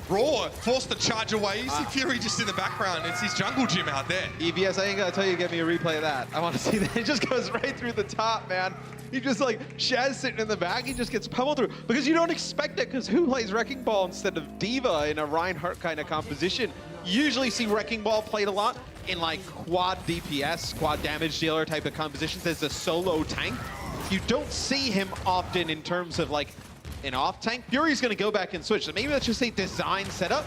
Roar forced the charge away. You see Fury just in the background. It's his jungle gym out there. EBS, I ain't gonna tell you, get me a replay of that. I want to see that. It just goes right through the top, man. He just like, Shaz sitting in the back, he just gets pummeled through. Because you don't expect it, because who plays Wrecking Ball instead of Diva in a Reinhardt kind of composition? You usually see Wrecking Ball played a lot in like quad DPS, quad damage dealer type of compositions as a solo tank. You don't see him often in terms of like an off tank. Fury's gonna go back and switch. So maybe that's just a design setup.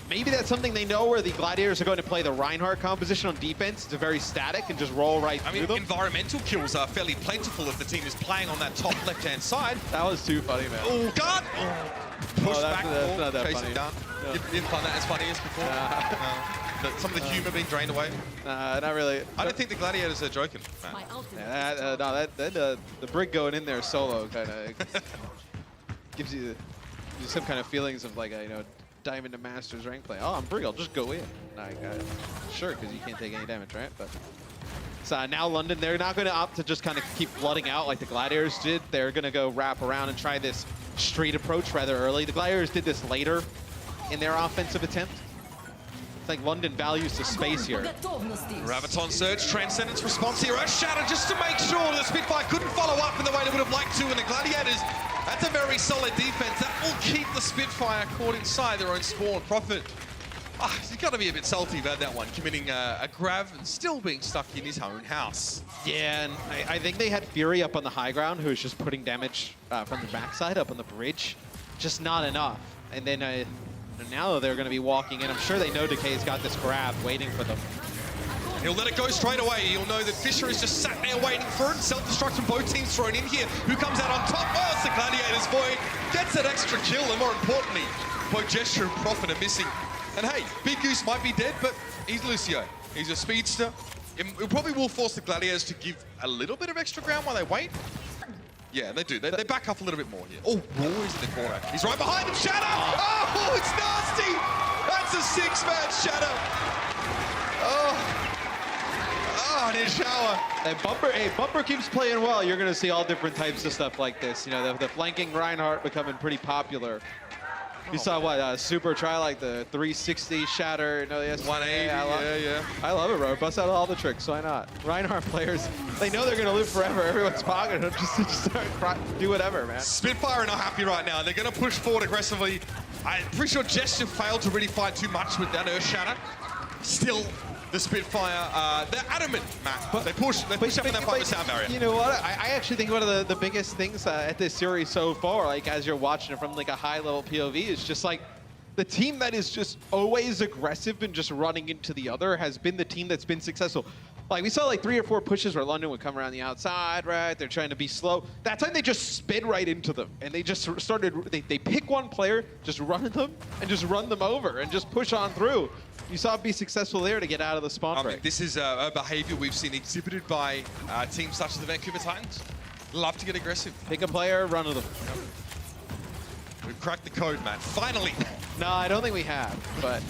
Maybe that's something they know where the Gladiators are going to play the Reinhardt composition on defense. It's very static and just roll right through them. Environmental kills are fairly plentiful if the team is playing on that top left-hand side. That was too funny, man. Oh, God! Oh. Push back, that's not that chase funny. it down. No. You didn't find that as funny as before? But some of the humor being drained away? Not really. I don't think the Gladiators are joking. The Brig going in there solo kind of gives you some kind of feelings of like a, Diamond to Masters rank play. Oh, I'm Brig, I'll just go in. Like, sure, because you can't take any damage, right? But so now London, they're not going to opt to just kind of keep flooding out like the Gladiators did. They're going to go wrap around and try this straight approach rather early. The Gladiators did this later in their offensive attempt. It's like London values the space here. Graviton Surge, Transcendence response here. Earth Shatter just to make sure the Spitfire couldn't follow up in the way they would have liked to, and the Gladiators, that's a very solid defense. That will keep the Spitfire caught inside their own spawn. Profit, he's got to be a bit salty about that one, committing a grab and still being stuck in his own house. Yeah, and I think they had Fury up on the high ground, who's just putting damage from the backside up on the bridge. Just not enough. And then now they're going to be walking in. I'm sure they know Decay's got this grab waiting for them. He'll let it go straight away. He'll know that Fisher is just sat there waiting for it. Self-destruct from both teams thrown in here. Who comes out on top? Well, it's the Gladiators. Void gets that extra kill, and more importantly, both Gesture and Profit are missing. And hey, Big Goose might be dead, but he's Lucio. He's a speedster. It probably will force the Gladiators to give a little bit of extra ground while they wait. Yeah, they do. They back up a little bit more here. Oh, Roy's in the corner. He's right behind him. Shatter! Oh, it's nasty! That's a 6-man Shatter. Oh, in his shower. And Bumper keeps playing well. You're going to see all different types of stuff like this. The flanking Reinhardt becoming pretty popular. You saw what, Super try like the 360 Shatter. 180, yeah. I love it, bro. Bust out all the tricks. Why not? Reinhardt players, they know they're going to live forever. Everyone's pocketing them just start do whatever, man. Spitfire are not happy right now. They're going to push forward aggressively. I'm pretty sure Gesture failed to really fight too much with that Earth Shatter. Still, the Spitfire, they're adamant, Matt. But they push up in that fight with sound barrier. You know what? I actually think one of the biggest things at this series so far, like as you're watching it from like a high level POV, is just like the team that is just always aggressive and just running into the other has been the team that's been successful. Like, we saw like 3 or 4 pushes where London would come around the outside, right? They're trying to be slow. That time they just spin right into them. And they just started, they pick one player, just run at them, and just run them over, and just push on through. You saw it be successful there to get out of the spawn break. This is a behavior we've seen exhibited by teams such as the Vancouver Titans. Love to get aggressive. Pick a player, run with them. We've cracked the code, Matt. Finally. No, I don't think we have, but...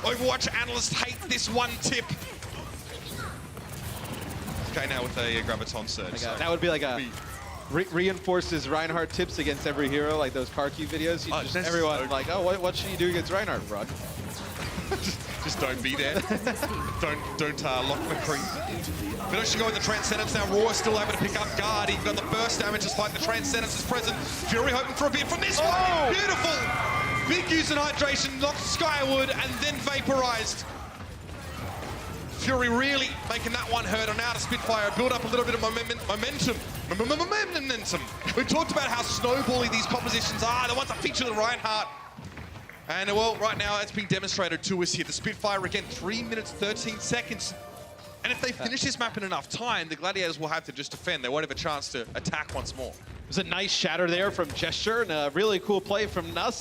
Overwatch analysts hate this one tip. Okay, now with a Graviton surge. So that would be like a reinforces Reinhardt tips against every hero, like those CarQ videos. Everyone like, oh, what should you do against Reinhardt? Run. just don't be there. don't lock McCree. But actually go with the Transcendence now. Raw still able to pick up guard. He's got the burst damage despite the Transcendence is present. Fury hoping for a bit from this one. Beautiful. Big use in hydration, knocked skyward and then vaporized. Fury really making that one hurt, and now to Spitfire build up a little bit of momentum. We've talked about how snowbally these compositions are. The ones that feature the Reinhardt. And well, right now it's being demonstrated to us here. The Spitfire again, 3 minutes, 13 seconds. And if they finish this map in enough time, the Gladiators will have to just defend. They won't have a chance to attack once more. It was a nice shatter there from Gesture, and a really cool play from Nuss.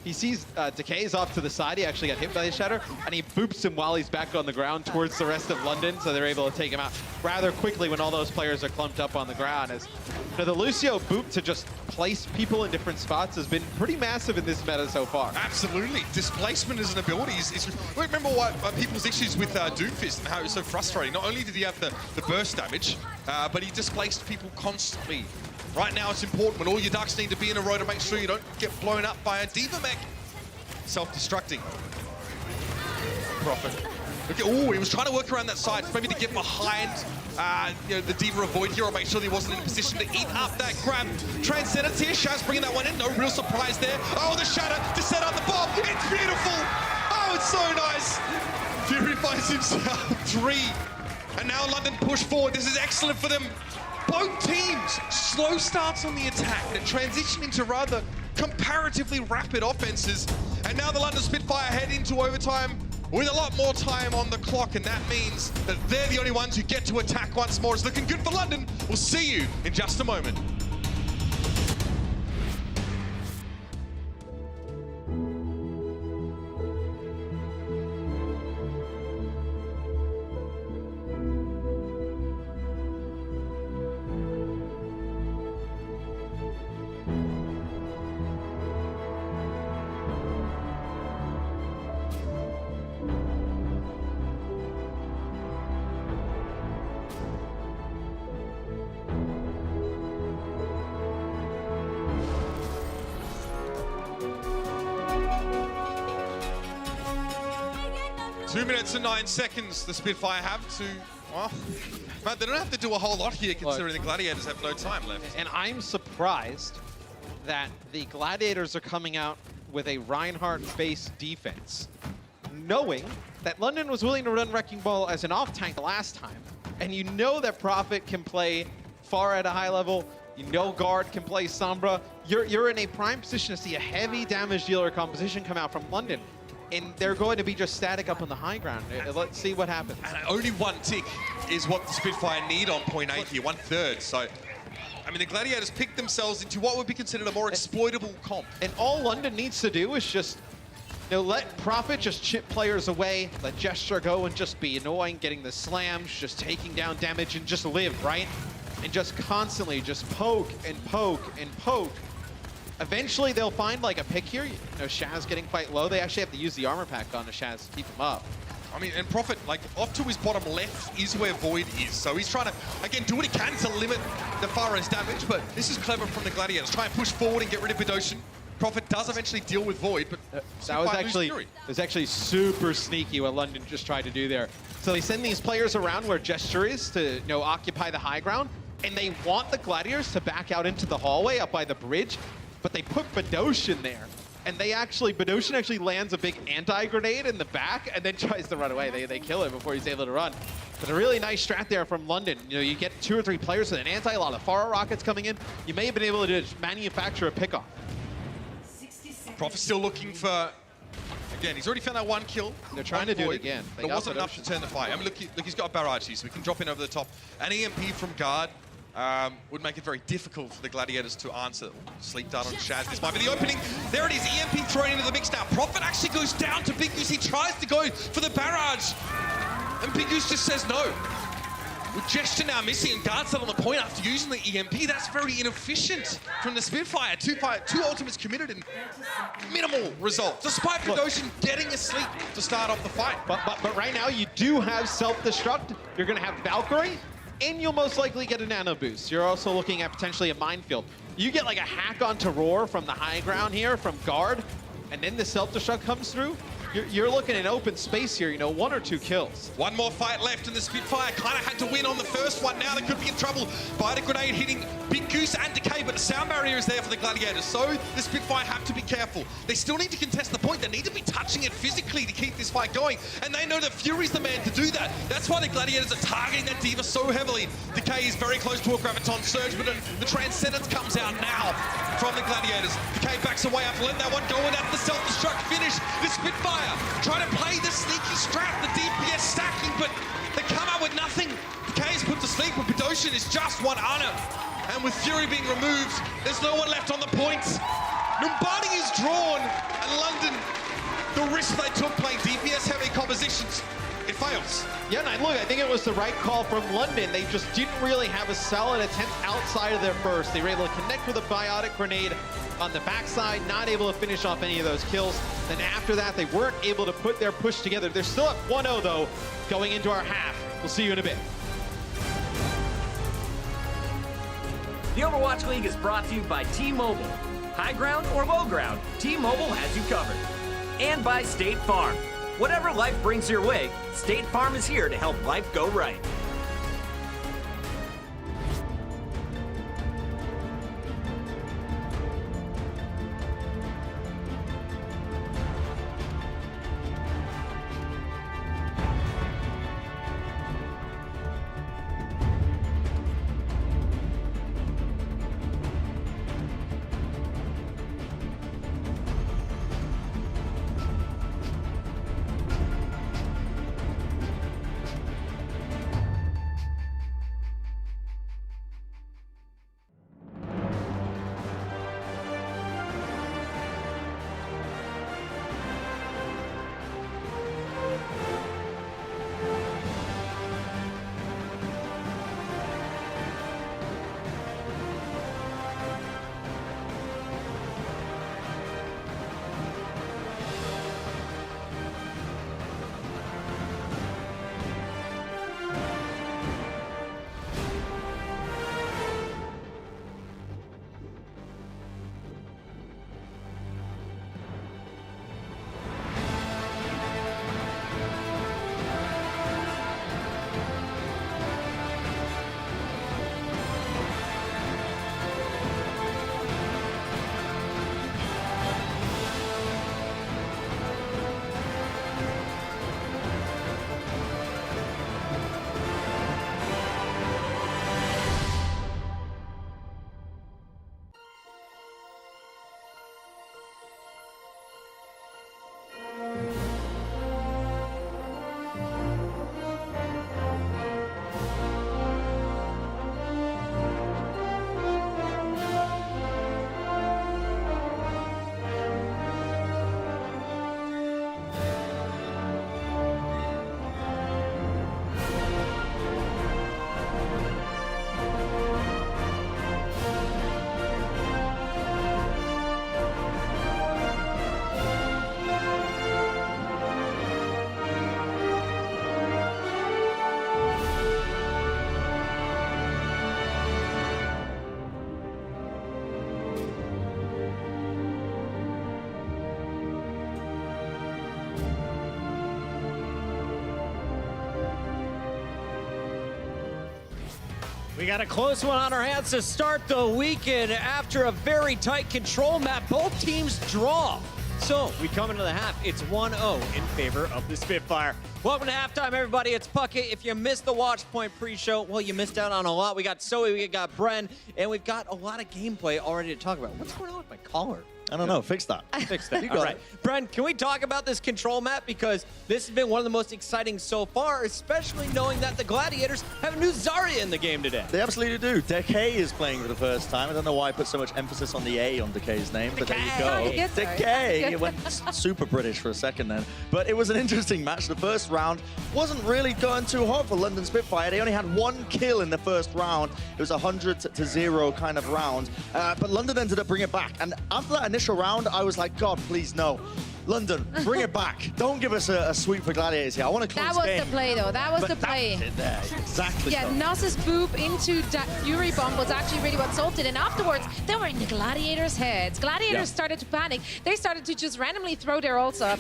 He sees Decay's off to the side. He actually got hit by the shatter, and he boops him while he's back on the ground towards the rest of London, so they're able to take him out rather quickly when all those players are clumped up on the ground. As the Lucio boop to just place people in different spots has been pretty massive in this meta so far. Absolutely. Displacement as an ability is remember what people's issues with Doomfist and how it was so frustrating. Not only did he have the burst damage, but he displaced people constantly. Right now it's important when all your ducks need to be in a row to make sure you don't get blown up by a Diva mech. Self-destructing. Prophet. Okay, oh, he was trying to work around that side, maybe to get behind the Diva Avoid here or make sure he wasn't in a position to eat up that grab. Transcendence here, Shaz bringing that one in, no real surprise there. Oh, the shatter to set up the bomb, it's beautiful! Oh, it's so nice! Fury finds himself 3. And now London push forward, this is excellent for them. Both teams, slow starts on the attack that transition into rather comparatively rapid offenses. And now the London Spitfire head into overtime with a lot more time on the clock, and that means that they're the only ones who get to attack once more. It's looking good for London. We'll see you in just a moment. Two minutes and 9 seconds the Spitfire have to, well, they don't have to do a whole lot here considering the Gladiators have no time left. And I'm surprised that the Gladiators are coming out with a Reinhardt-based defense, knowing that London was willing to run Wrecking Ball as an off-tank the last time, and you know that Prophet can play far at a high level, you know Guard can play Sombra, you're in a prime position to see a heavy damage dealer composition come out from London. And they're going to be just static up on the high ground. Let's see what happens. And only 1 tick is what the Spitfire need on point 8 here, 1/3. So, I mean, the Gladiators picked themselves into what would be considered a more exploitable comp. And all London needs to do is just, let Prophet just chip players away, let Gesture go and just be annoying, getting the slams, just taking down damage and just live, right? And just constantly just poke and poke and poke. Eventually, they'll find like a pick here. Shaz getting quite low. They actually have to use the armor pack on the Shaz to keep him up. I mean, and Prophet, like, off to his bottom left is where Void is. So he's trying to, again, do what he can to limit the Pharah's damage, but this is clever from the Gladiators. Try and push forward and get rid of Bidoshin. Prophet does eventually deal with Void, but that was actually super sneaky what London just tried to do there. So they send these players around where Gesture is to occupy the high ground, and they want the Gladiators to back out into the hallway up by the bridge. But they put Bidoshin there, and Bidoshin actually lands a big anti-grenade in the back and then tries to run away. They kill him before he's able to run. But a really nice strat there from London. You get 2 or 3 players with an anti, a lot of Pharah rockets coming in. You may have been able to just manufacture a pickoff. Prophet's still looking for... Again, he's already found that one kill. They're trying to do it again. But it wasn't enough to turn the fight. I mean, look, he's got a barrage here, so we can drop in over the top. An EMP from guard would make it very difficult for the Gladiators to answer. Sleep dart on Shaz. This might be the opening. There it is, EMP thrown into the mix now. Prophet actually goes down to Big Goose. He tries to go for the barrage. And Big Goose just says no. With gesture now missing and guard set on the point after using the EMP, that's very inefficient from the Spitfire. Two ultimates committed and minimal result, despite Bogosian getting asleep to start off the fight. But right now, you do have self-destruct. You're going to have Valkyrie, and you'll most likely get a nano boost. You're also looking at potentially a minefield. You get like a hack on Terror from the high ground here, from guard, and then the self-destruct comes through. You're looking at open space here, you know, 1 or 2 kills. One more fight left, and the Spitfire kind of had to win on the first one. Now they could be in trouble by the grenade hitting Big Goose and Decay, but the sound barrier is there for the Gladiators, so the Spitfire have to be careful. They still need to contest the point. They need to be touching it physically to keep this fight going, and they know that Fury's the man to do that. That's why the Gladiators are targeting that D.Va so heavily. Decay is very close to a Graviton Surge, but the Transcendence comes out now from the Gladiators. Decay backs away after letting that one go, and that's the self-destruct finish. The Spitfire trying to play the sneaky strap, the DPS stacking, but they come out with nothing. Decay is put to sleep, but Bogosian is just one honor. And with Fury being removed, there's no one left on the point. Numbani is drawn, and London, the risk they took playing DPS-heavy compositions, it fails. Yeah, and look, I think it was the right call from London. They just didn't really have a solid attempt outside of their burst. They were able to connect with a biotic grenade on the backside, not able to finish off any of those kills. Then after that, they weren't able to put their push together. They're still at 1-0 though, going into our half. We'll see you in a bit. The Overwatch League is brought to you by T-Mobile. High ground or low ground, T-Mobile has you covered. And by State Farm. Whatever life brings your way, State Farm is here to help life go right. We got a close one on our hands to start the weekend after a very tight control map. Both teams draw. So we come into the half. It's 1-0 in favor of the Spitfire. Welcome to halftime, everybody. It's Puckett. If you missed the Watch Point pre-show, well, you missed out on a lot. We got Zoe, we got Bren, and we've got a lot of gameplay already to talk about. What's going on with my collar? I don't know. Fix that. Fix that. You All got right. it. Bren, can we talk about this control map? Because this has been one of the most exciting so far, especially knowing that the Gladiators have a new Zarya in the game today. They absolutely do. Decay is playing for the first time. I don't know why I put so much emphasis on the A on Decay's name, but there you Decay. go. Good, sorry. Decay. Good. It went super British for a second then. But it was an interesting match. The first round wasn't really going too hot for London Spitfire. They only had 1 kill in the first round. It was a 100-0 kind of round. But London ended up bringing it back. And after that initial round, I was like, God, please no. London, bring it back. Don't give us a sweep for Gladiators here. I want a close That was game. the play, though. That was But the play. that's it there. Exactly. Yeah, so. Nasus' boop into that Fury bomb was actually really what solved it. And afterwards, they were in the Gladiators' heads. Gladiators Yeah. started to panic. They started to just randomly throw their ults up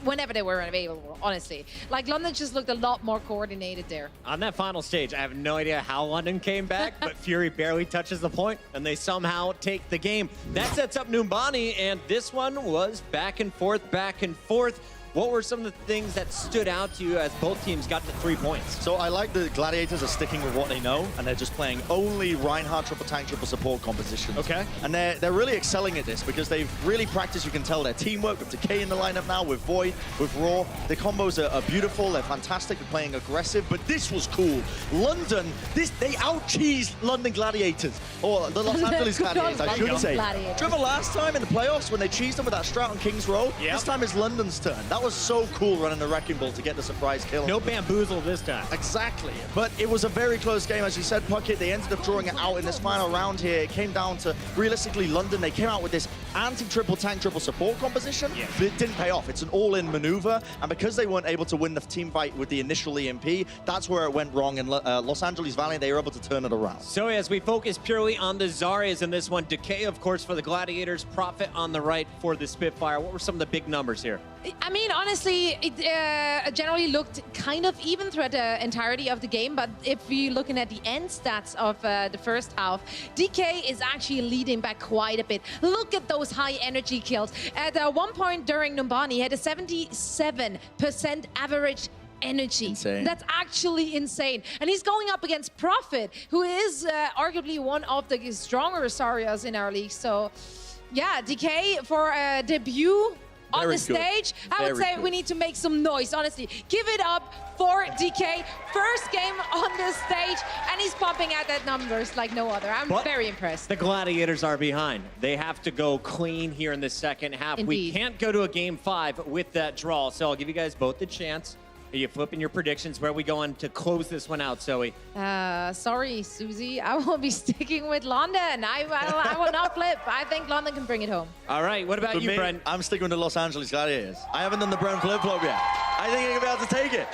whenever they were available, honestly. Like, London just looked a lot more coordinated there. On that final stage, I have no idea how London came back, but Fury barely touches the point, and they somehow take the game. That sets up Numbani, and this one was back and forth, back and forth. What were some of the things that stood out to you as both teams got to 3 points? So I like the Gladiators are sticking with what they know, and they're just playing only Reinhardt triple tank, triple support compositions. Okay. And they're really excelling at this because they've really practiced, you can tell, their teamwork with Decay in the lineup now, with Void, with Raw. The combos are beautiful, they're fantastic, they're playing aggressive, but this was cool. London, they out-cheesed London Gladiators, or the Los Angeles Good old Gladiators, I should London say. Gladiators. Do you remember last time in the playoffs when they cheesed them with that Strat on King's Row? Yep. This time it's London's turn. That was so cool running the Wrecking Ball to get the surprise kill. No bamboozle this time. Exactly. But it was a very close game, as you said, Puckett. They ended up drawing it out in this final round here. It came down to, realistically, London. They came out with this anti-triple tank, triple support composition, but it didn't pay off. It's an all-in maneuver, and because they weren't able to win the team fight with the initial EMP, that's where it went wrong. In Los Angeles Valley, they were able to turn it around. So as we focus purely on the Zaryas in this one, Decay, of course, for the Gladiators, Profit on the right for the Spitfire. What were some of the big numbers here? I mean, honestly, it generally looked kind of even throughout the entirety of the game, but if you're looking at the end stats of the first half, DK is actually leading back quite a bit. Look at those high energy kills. At one point during Numbani, he had a 77% average energy. Insane. That's actually insane. And he's going up against Profit, who is arguably one of the stronger Zaryas in our league. So, yeah, DK for a debut on Very the good. stage, I would Very say good. we need to make some noise, honestly. Give it up for DK. First game on the stage, and he's popping out that numbers like no other. I'm But very impressed. The Gladiators are behind. They have to go clean here in the second half. We Indeed. can't go to a game 5 with that draw, so I'll give you guys both the chance. Are you flipping your predictions? Where are we going to close this one out, Zoe? Sorry, Susie. I will be sticking with London. I will not flip. I think London can bring it home. All right, what about For you, me, Brent? I'm sticking with the Los Angeles Gladiators. I haven't done the Brent flip-flop yet. I think you're going to be able to take it.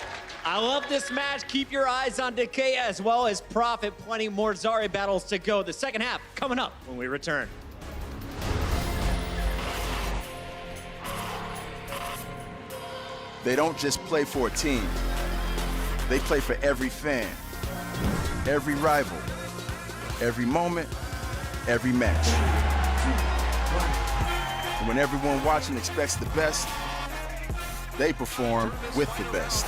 I love this match. Keep your eyes on Decay as well as Profit. Plenty more Zarya battles to go. The second half coming up when we return. They don't just play for a team. They play for every fan, every rival, every moment, every match. And when everyone watching expects the best, they perform with the best.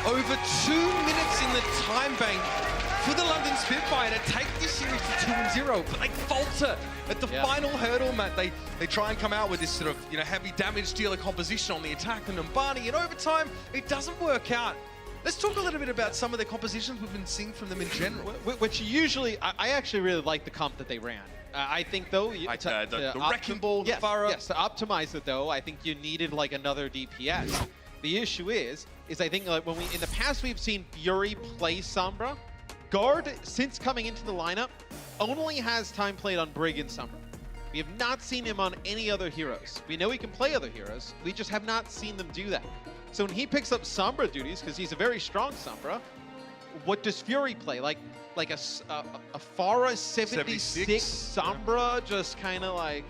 over 2 minutes in the time bank for the London Spitfire to take this series to 2-0, but they falter at the final hurdle, Matt. They try and come out with this sort of, heavy damage dealer composition on the attack and Numbani, and over time, it doesn't work out. Let's talk a little bit about some of the compositions we've been seeing from them in general. Which usually, I actually really like the comp that they ran. I think, though, the Wrecking Ball, the Farah. Yes, to optimize it, though, I think you needed like another DPS. The issue is I think like in the past we've seen Fury play Sombra. Guard, since coming into the lineup, only has time played on Brig and Sombra. We have not seen him on any other heroes. We know he can play other heroes. We just have not seen them do that. So when he picks up Sombra duties, because he's a very strong Sombra, what does Fury play? Like a Farah 76 Sombra, just kind of like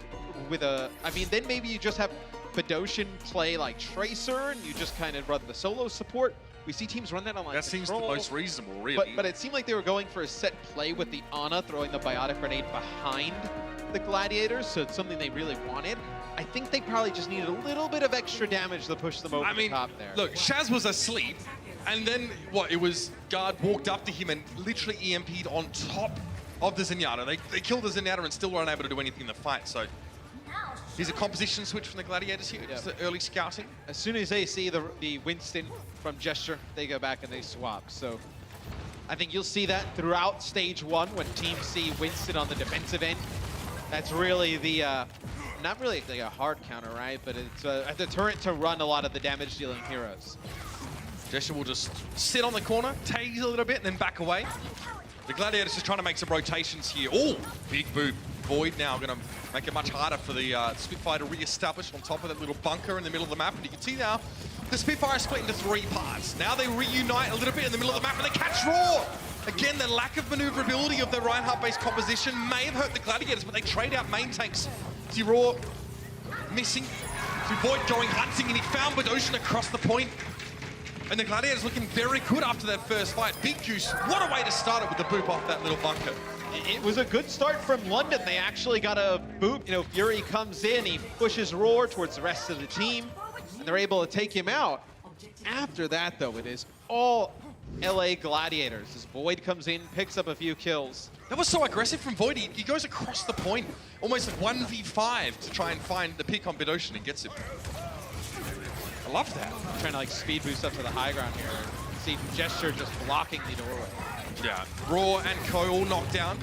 with a... I mean, then maybe you just have Badoshan play like Tracer, and you just kind of run the solo support. We see teams run that on like That seems the most reasonable, really. But it seemed like they were going for a set play with the Ana throwing the Biotic Grenade behind the Gladiators, so it's something they really wanted. I think they probably just needed a little bit of extra damage to push them over the top there. Look, Shaz was asleep, and then it was Guard walked up to him and literally EMP'd on top of the Zenyatta. They killed the Zenyatta and still weren't able to do anything in the fight, so here's a composition switch from the Gladiators here, just the early scouting. As soon as they see the Winston from Gesture, they go back and they swap. So I think you'll see that throughout stage 1 when teams see Winston on the defensive end. That's really the, not really like a hard counter, right? But it's a deterrent to run a lot of the damage dealing heroes. Gesture will just sit on the corner, tase a little bit, and then back away. The Gladiators just trying to make some rotations here. Oh, big boot. Void now going to make it much harder for the Spitfire to re-establish on top of that little bunker in the middle of the map. And you can see now, the Spitfire split into 3 parts. Now they reunite a little bit in the middle of the map and they catch Raw. Again, the lack of maneuverability of the Reinhardt-based composition may have hurt the Gladiators, but they trade out main tanks. See Raw missing, see Void going hunting, and he found Badoshan across the point. And the Gladiators looking very good after that first fight. Big Juice, what a way to start it with the boop off that little bunker. It was a good start from London. They actually got a boop. Fury comes in, he pushes Roar towards the rest of the team, and they're able to take him out. After that, though, it is all LA Gladiators. As Void comes in, picks up a few kills. That was so aggressive from Void. He goes across the point, almost 1v5 to try and find the pick on Badoshan and gets it. I love that. Trying to like speed boost up to the high ground here. See Gesture just blocking the doorway. Yeah, Raw and Co all knocked down.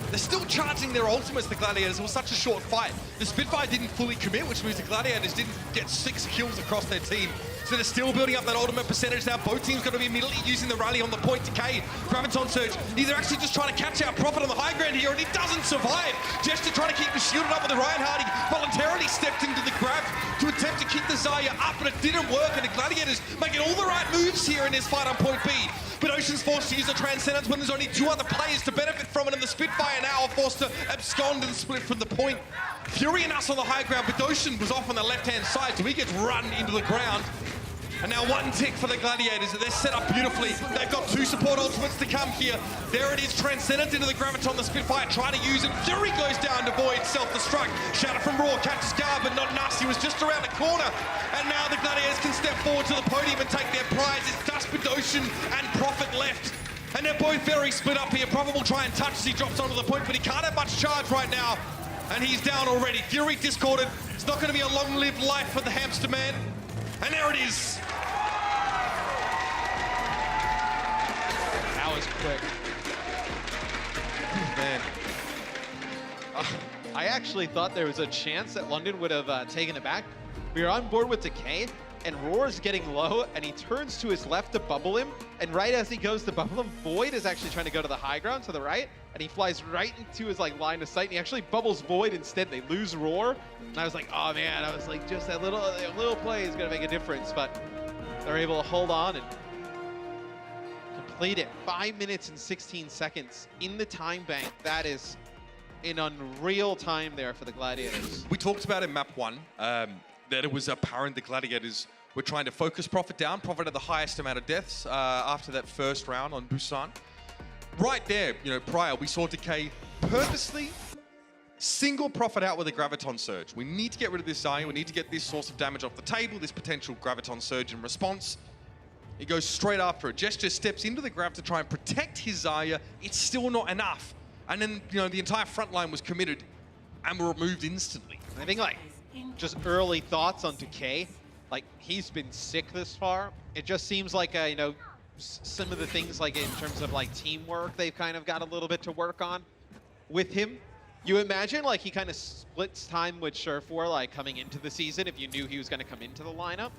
They're still charging their ultimates, the Gladiators. It was such a short fight. The Spitfire didn't fully commit, which means the Gladiators didn't get 6 kills across their team. So they're still building up that ultimate percentage now. Both teams got to be immediately using the rally on the point decay. Graviton Surge, they're actually just trying to catch out Prophet on the high ground here, and he doesn't survive. Gesture trying to keep him shielded up with the Reinhardt. He voluntarily stepped into the grab to attempt to keep the Zarya up, but it didn't work, and the Gladiators making all the right moves here in this fight on point B. But Ocean's forced to use the Transcendence when there's only 2 other players to benefit from it, and the Spitfire now are forced to abscond and split from the point. Fury and us on the high ground, but Ocean was off on the left-hand side, so he gets run into the ground. And now 1 tick for the Gladiators. They're set up beautifully. They've got 2 support ultimates to come here. There it is, Transcendent into the Graviton. The Spitfire trying to use it. Fury goes down to Void, self-destruct. Shatter from Raw, catches Guard, but not enough. He was just around the corner. And now the Gladiators can step forward to the podium and take their prize. It's just Badoshan and Prophet left. And they're both very split up here. Prophet will try and touch as he drops onto the point, but he can't have much charge right now. And he's down already. Fury discorded. It's not going to be a long-lived life for the Hamster Man. And there it is. That was quick. Man. I actually thought there was a chance that London would have taken it back. We were on board with Decay, and Roar's getting low, and he turns to his left to bubble him, and right as he goes to bubble him, Void is actually trying to go to the high ground to the right, and he flies right into his line of sight, and he actually bubbles Void instead. They lose Roar, and I was like, oh man, I was like, just that little play is gonna make a difference, but they're able to hold on and complete it. 5 minutes and 16 seconds in the time bank. That is an unreal time there for the Gladiators. We talked about in map 1 that it was apparent the Gladiators were trying to focus Prophet down. Prophet had the highest amount of deaths after that first round on Busan. Right there, prior, we saw Decay purposely single Prophet out with a Graviton Surge. We need to get rid of this Zarya. We need to get this source of damage off the table, this potential Graviton Surge in response. He goes straight after it. Gesture steps into the grab to try and protect his Zarya. It's still not enough. And then, you know, the entire front line was committed and were removed instantly. I think, like, just early thoughts on Decay. Like, he's been sick this far. It just seems like, you know, some of the things, like, in terms of, like, teamwork, they've kind of got a little bit to work on with him. You imagine, like, he kind of splits time with Surefour, like, coming into the season if you knew he was going to come into the lineup.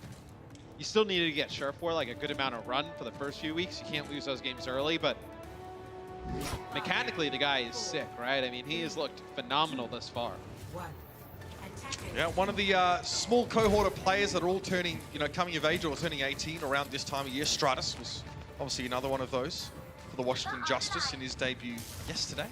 You still needed to get Surefour, like, a good amount of run for the first few weeks. You can't lose those games early, but mechanically, the guy is sick, right? I mean, he has looked phenomenal thus far. Yeah, one of the small cohort of players that are all turning, you know, coming of age or turning 18 around this time of year. Stratus was obviously another one of those for the Washington Justice in his debut yesterday.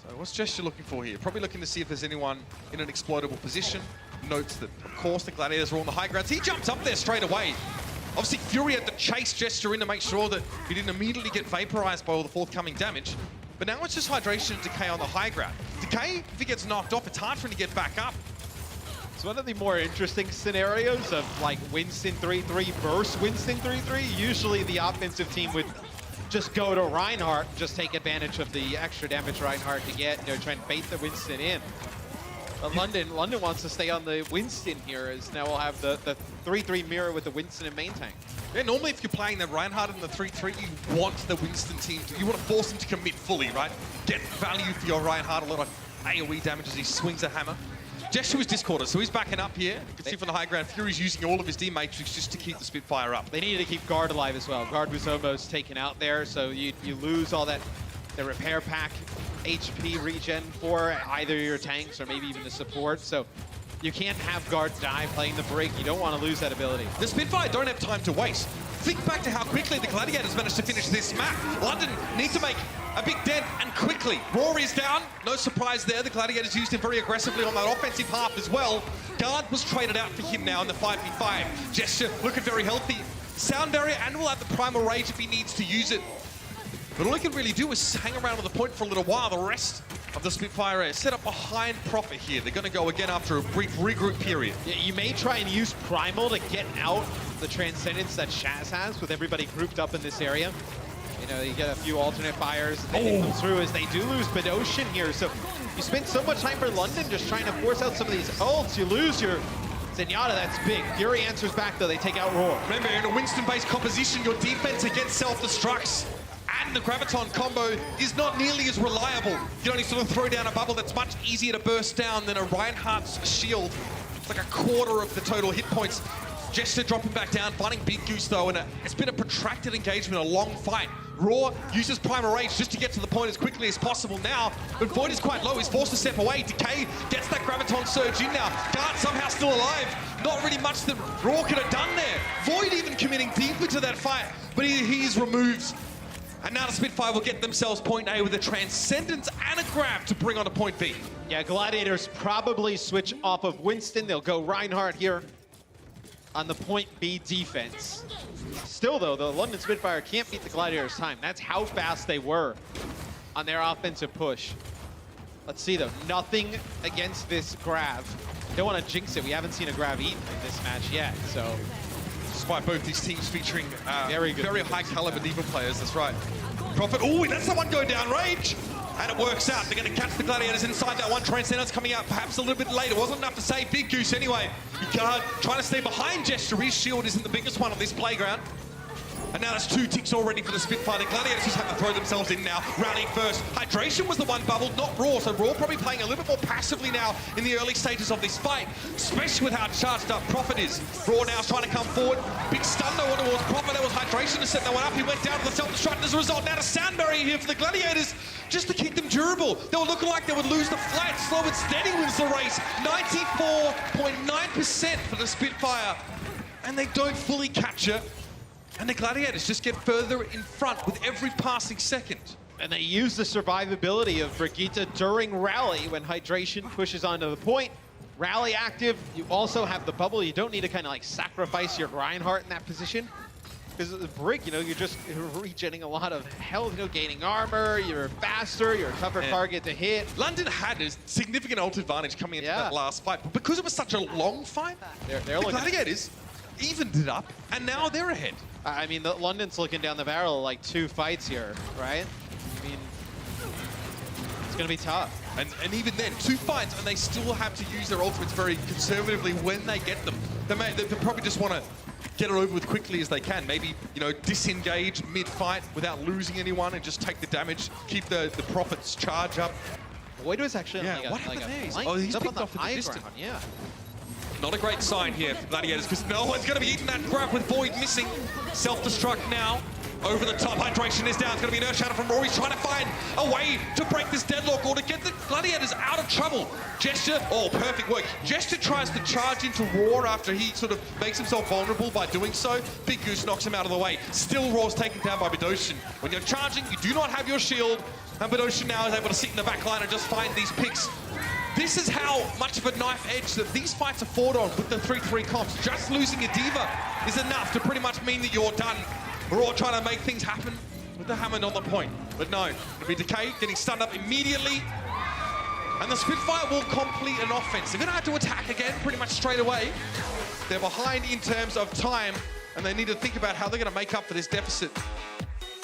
So what's Gesture looking for here? Probably looking to see if there's anyone in an exploitable position. Notes that, of course, the Gladiators are on the high grounds. He jumps up there straight away. Obviously, Fury had to chase Gesture in to make sure that he didn't immediately get vaporized by all the forthcoming damage. But now it's just Hydration and Decay on the high ground. Decay, if he gets knocked off, it's hard for him to get back up. It's one of the more interesting scenarios of, like, Winston 3-3 versus Winston 3-3. Usually the offensive team would just go to Reinhardt and just take advantage of the extra damage Reinhardt to get, you know, try and bait the Winston in. But London wants to stay on the Winston here, as now we'll have the 3-3 mirror with the Winston and main tank. Yeah, normally if you're playing the Reinhardt in the 3-3, you want the Winston team to, you want to force them to commit fully, right? Get value for your Reinhardt, a lot of AoE damage as he swings a hammer. Gesture was discorded, so he's backing up here. You can see from the high ground, Fury's using all of his D-Matrix just to keep the Spitfire up. They needed to keep Guard alive as well. Guard was almost taken out there, so you lose all that, the repair pack HP regen for either your tanks or maybe even the support. So you can't have Guard die playing the break. You don't want to lose that ability. The Spitfire don't have time to waste. Think back to how quickly the Gladiators managed to finish this map. London need to make a big dent and quickly. Rory is down. No surprise there. The Gladiators used him very aggressively on that offensive half as well. Guard was traded out for him now in the 5v5. Gesture looking very healthy. Sound barrier and will have the primal rage if he needs to use it. But all he can really do is hang around on the point for a little while. The rest of the Spitfire is set up behind Prophet here. They're going to go again after a brief regroup period. Yeah, you may try and use Primal to get out the Transcendence that Shaz has with everybody grouped up in this area. You know, you get a few alternate fires and they come through as they do lose Bedosian here. So you spend so much time for London just trying to force out some of these ults. You lose your Zenyatta, that's big. Fury answers back though, they take out Roar. Remember, in a Winston-based composition, your defense against self-destructs and the Graviton combo is not nearly as reliable. You can only sort of throw down a bubble that's much easier to burst down than a Reinhardt's shield. It's like a quarter of the total hit points. Gesture dropping back down, finding Big Goose though, and it's been a protracted engagement, a long fight. Raw uses Primal Rage just to get to the point as quickly as possible now, but Void is quite low, he's forced to step away. Decay gets that Graviton surge in now. Guard somehow still alive. Not really much that Raw could have done there. Void even committing deeply to that fight, but he is removed. And now the Spitfire will get themselves point A with a Transcendence and a grab to bring on to point B. Yeah, Gladiators probably switch off of Winston. They'll go Reinhardt here on the point B defense. Still though, the London Spitfire can't beat the Gladiators' time. That's how fast they were on their offensive push. Let's see though, nothing against this grab. Don't want to jinx it. We haven't seen a grab eaten in this match yet, so. Despite both these teams featuring very high caliber D.Va players, that's right. Prophet, oh, that's the one go down range. And it works out. They're going to catch the Gladiators inside that one. Transcendence coming out perhaps a little bit later. Wasn't enough to save Big Goose anyway. Guard trying to stay behind Gesture. His shield isn't the biggest one on this playground. And now that's 2 ticks already for the Spitfire. The Gladiators just have to throw themselves in now. Rallying first. Hydration was the one bubbled, not Raw. So Raw probably playing a little bit more passively now in the early stages of this fight, especially with how charged up Prophet is. Raw now is trying to come forward. Big stun though towards Prophet. There was Hydration to set that one up. He went down to the self-destruct as a result. Now to Sound Barrier here for the Gladiators just to keep them durable. They were looking like they would lose the flat. Slow and steady wins the race. 94.9% for the Spitfire. And they don't fully capture. And the Gladiators just get further in front with every passing second. And they use the survivability of Brigitte during rally when Hydration pushes onto the point. Rally active, you also have the bubble. You don't need to kind of like sacrifice your Reinhardt in that position. Because the Brig, you know, you're just regenerating a lot of health, you know, gaining armor, you're faster, you're a tougher target to hit. London had a significant ult advantage coming into that last fight, but because it was such a long fight, the Gladiators, evened it up, and now they're ahead. I mean, London's looking down the barrel of like 2 fights here, right? I mean, it's going to be tough. And even then, 2 fights, and they still have to use their ultimates very conservatively when they get them. They probably just want to get it over with quickly as they can. Maybe, you know, disengage mid-fight without losing anyone and just take the damage, keep the profits charge up. Void was actually on What happened there? flank. Oh, he's up picked on off the in the high distance. ground, yeah. Not a great sign here for Gladiators, because no one's going to be eating that grab with Void missing. Self-destruct now. Over the top, hydration is down. It's going to be an Earth Shatter from Rory. He's trying to find a way to break this deadlock or to get the Gladiators out of trouble. Gesture, oh, perfect work. Gesture tries to charge into Roar after he sort of makes himself vulnerable by doing so. Big Goose knocks him out of the way. Still, Roar's taken down by Bidoshin. When you're charging, you do not have your shield, and Bidoshin now is able to sit in the back line and just find these picks. This is how much of a knife edge that these fights are fought on with the 3-3 comps. Just losing a Diva is enough to pretty much mean that you're done. We're all trying to make things happen with the Hammond on the point. But no, it'll be Decay getting stunned up immediately. And the Spitfire will complete an offense. They're going to have to attack again pretty much straight away. They're behind in terms of time, and they need to think about how they're going to make up for this deficit.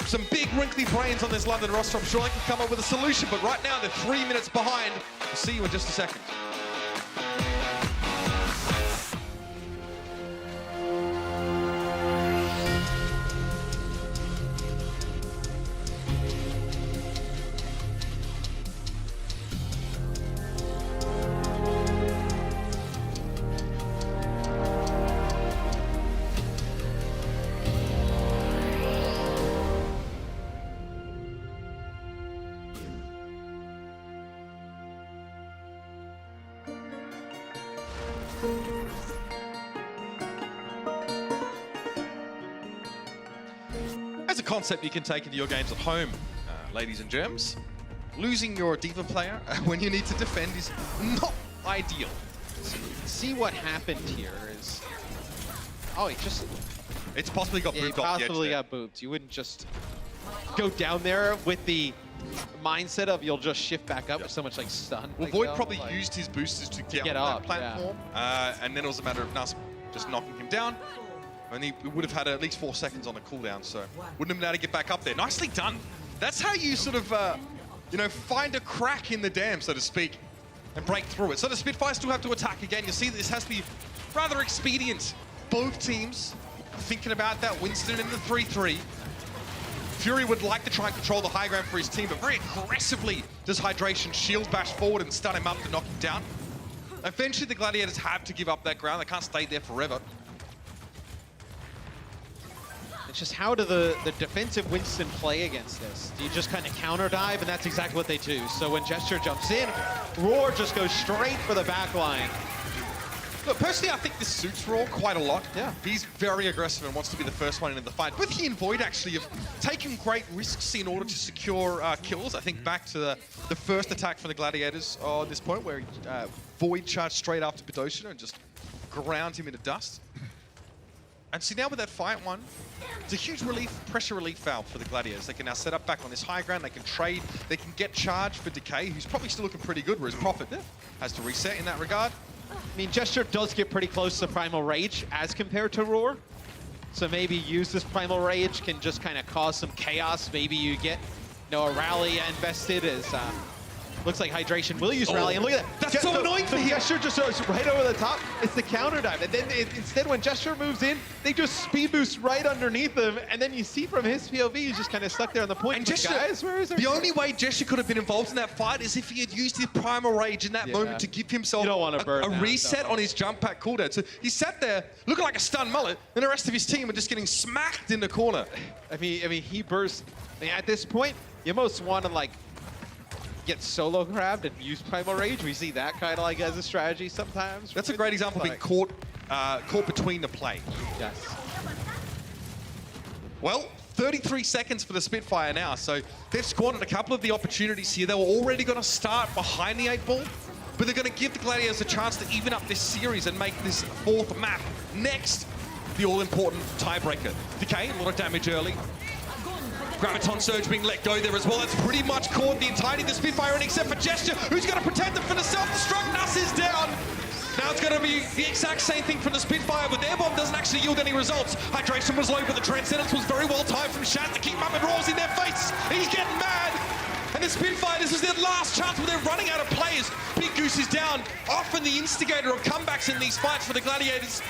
Some big wrinkly brains on this London roster. I'm sure they can come up with a solution, but right now they're 3 minutes behind. We'll see you in just a second. As a concept you can take into your games at home, ladies and germs, losing your Diva player when you need to defend is not ideal. See what happened here is... Oh, It's possibly got he booped off the edge possibly there. got booped. You wouldn't just go down there with the mindset of you'll just shift back up with so much like stun. Well, like, Void though, probably like- used his boosters to get get on up, that platform, and then it was a matter of Nas just knocking him down. And he would have had at least 4 seconds on the cooldown, so wouldn't have been able to get back up there. Nicely done. That's how you sort of, you know, find a crack in the dam, so to speak, and break through it. So the Spitfire still have to attack again. You see, this has to be rather expedient. Both teams thinking about that. Winston in the 3-3. Fury would like to try and control the high ground for his team, but very aggressively does Hydration shield bash forward and stun him up to knock him down. Eventually, the Gladiators have to give up that ground. They can't stay there forever. It's just how do the defensive Winston play against this? Do you just kind of counter dive? And that's exactly what they do. So when Gesture jumps in, Roar just goes straight for the back line. Look, personally, I think this suits Roar quite a lot. Yeah. He's very aggressive and wants to be the first one in the fight. Both he and Void actually have taken great risks in order to secure kills. I think back to the first attack for the Gladiators on this point where Void charged straight after Bidoshin and just ground him into dust. And see, now with that fight one, it's a huge pressure relief valve for the Gladiators. They can now set up back on this high ground, they can trade, they can get charged for Decay, who's probably still looking pretty good, whereas Prophet has to reset in that regard. I mean, Gesture does get pretty close to Primal Rage as compared to Roar. So maybe use this Primal Rage can just kind of cause some chaos. Maybe you get, you know, a rally invested as... looks like Hydration will use rally, and look at that. That's so annoying for him. Gesture just goes right over the top. It's the counter dive, and then instead when Gesture moves in, they just speed boost right underneath him, and then you see from his POV, he's just kind of stuck there on the point. And But Gesture, guys, where is the only way Gesture could have been involved in that fight is if he had used his Primal Rage in that moment to give himself You don't want to burn a that, reset no. on his jump pack cooldown. So he sat there looking like a stunned mullet, and the rest of his team are just getting smacked in the corner. I mean, he burst. I mean, at this point, you most want to like get solo grabbed and use Primal Rage. We see that kind of like as a strategy sometimes. That's a great example of being caught between the play. Yes. Well, 33 seconds for the Spitfire now, so they've squandered a couple of the opportunities here. They were already going to start behind the 8 ball, but they're going to give the Gladiators a chance to even up this series and make this 4th map next the all-important tiebreaker. Decay, a lot of damage early. Graviton Surge being let go there as well. That's pretty much caught the entirety of the Spitfire in except for Gesture, who's going to protect them from the self-destruct. Nuss is down. Now it's going to be the exact same thing from the Spitfire, but their bomb doesn't actually yield any results. Hydration was low, but the Transcendence was very well timed from Shat to keep up and Raw's in their face. He's getting mad. And the Spitfire, this is their last chance, but they're running out of players. Big Goose is down, often the instigator of comebacks in these fights for the Gladiators.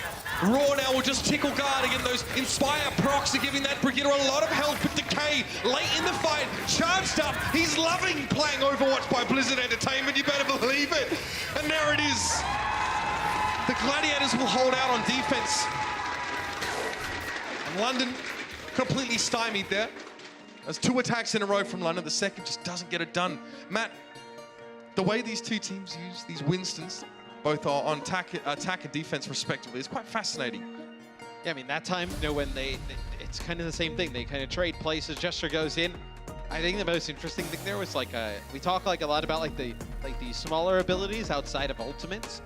Raw now will just tickle guard again. Those Inspire procs are giving that Brigitte a lot of help, but Decay late in the fight, charged up. He's loving playing Overwatch by Blizzard Entertainment, you better believe it. And there it is. The Gladiators will hold out on defense. And London completely stymied there. There's 2 attacks in a row from London. The second just doesn't get it done. Matt, the way these two teams use these Winstons, both are on attack and defense respectively, is quite fascinating. Yeah, I mean, that time, you know, when it's kind of the same thing. They kind of trade places. Gesture goes in. I think the most interesting thing there was like we talk like a lot about like the smaller abilities outside of ultimates.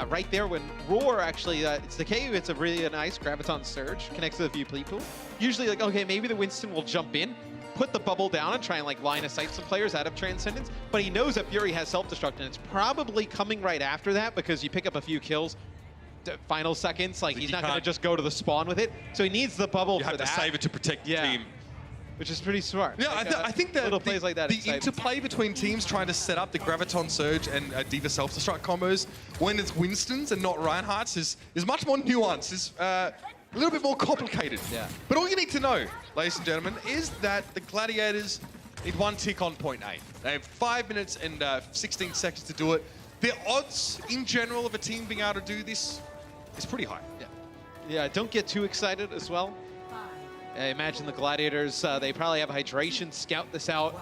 Right there when Roar actually, it's Decay, it's a really nice Graviton Surge, connects with a few people. Usually like, okay, maybe the Winston will jump in, put the bubble down and try and like line of sight some players out of Transcendence, but he knows that Fury has self-destruct and it's probably coming right after that because you pick up a few kills, final seconds, like he's not going to just go to the spawn with it, so he needs the bubble for that. You have to save it to protect the team. Which is pretty smart. Yeah, like, I think that little plays like that the interplay between teams trying to set up the Graviton Surge and Diva Self-Destruct combos when it's Winstons and not Reinhardts is much more nuanced, is a little bit more complicated. Yeah. But all you need to know, ladies and gentlemen, is that the Gladiators need 1 tick on point A. They have 5 minutes and 16 seconds to do it. The odds, in general, of a team being able to do this is pretty high. Yeah, don't get too excited as well. I imagine the Gladiators, they probably have hydration, scout this out,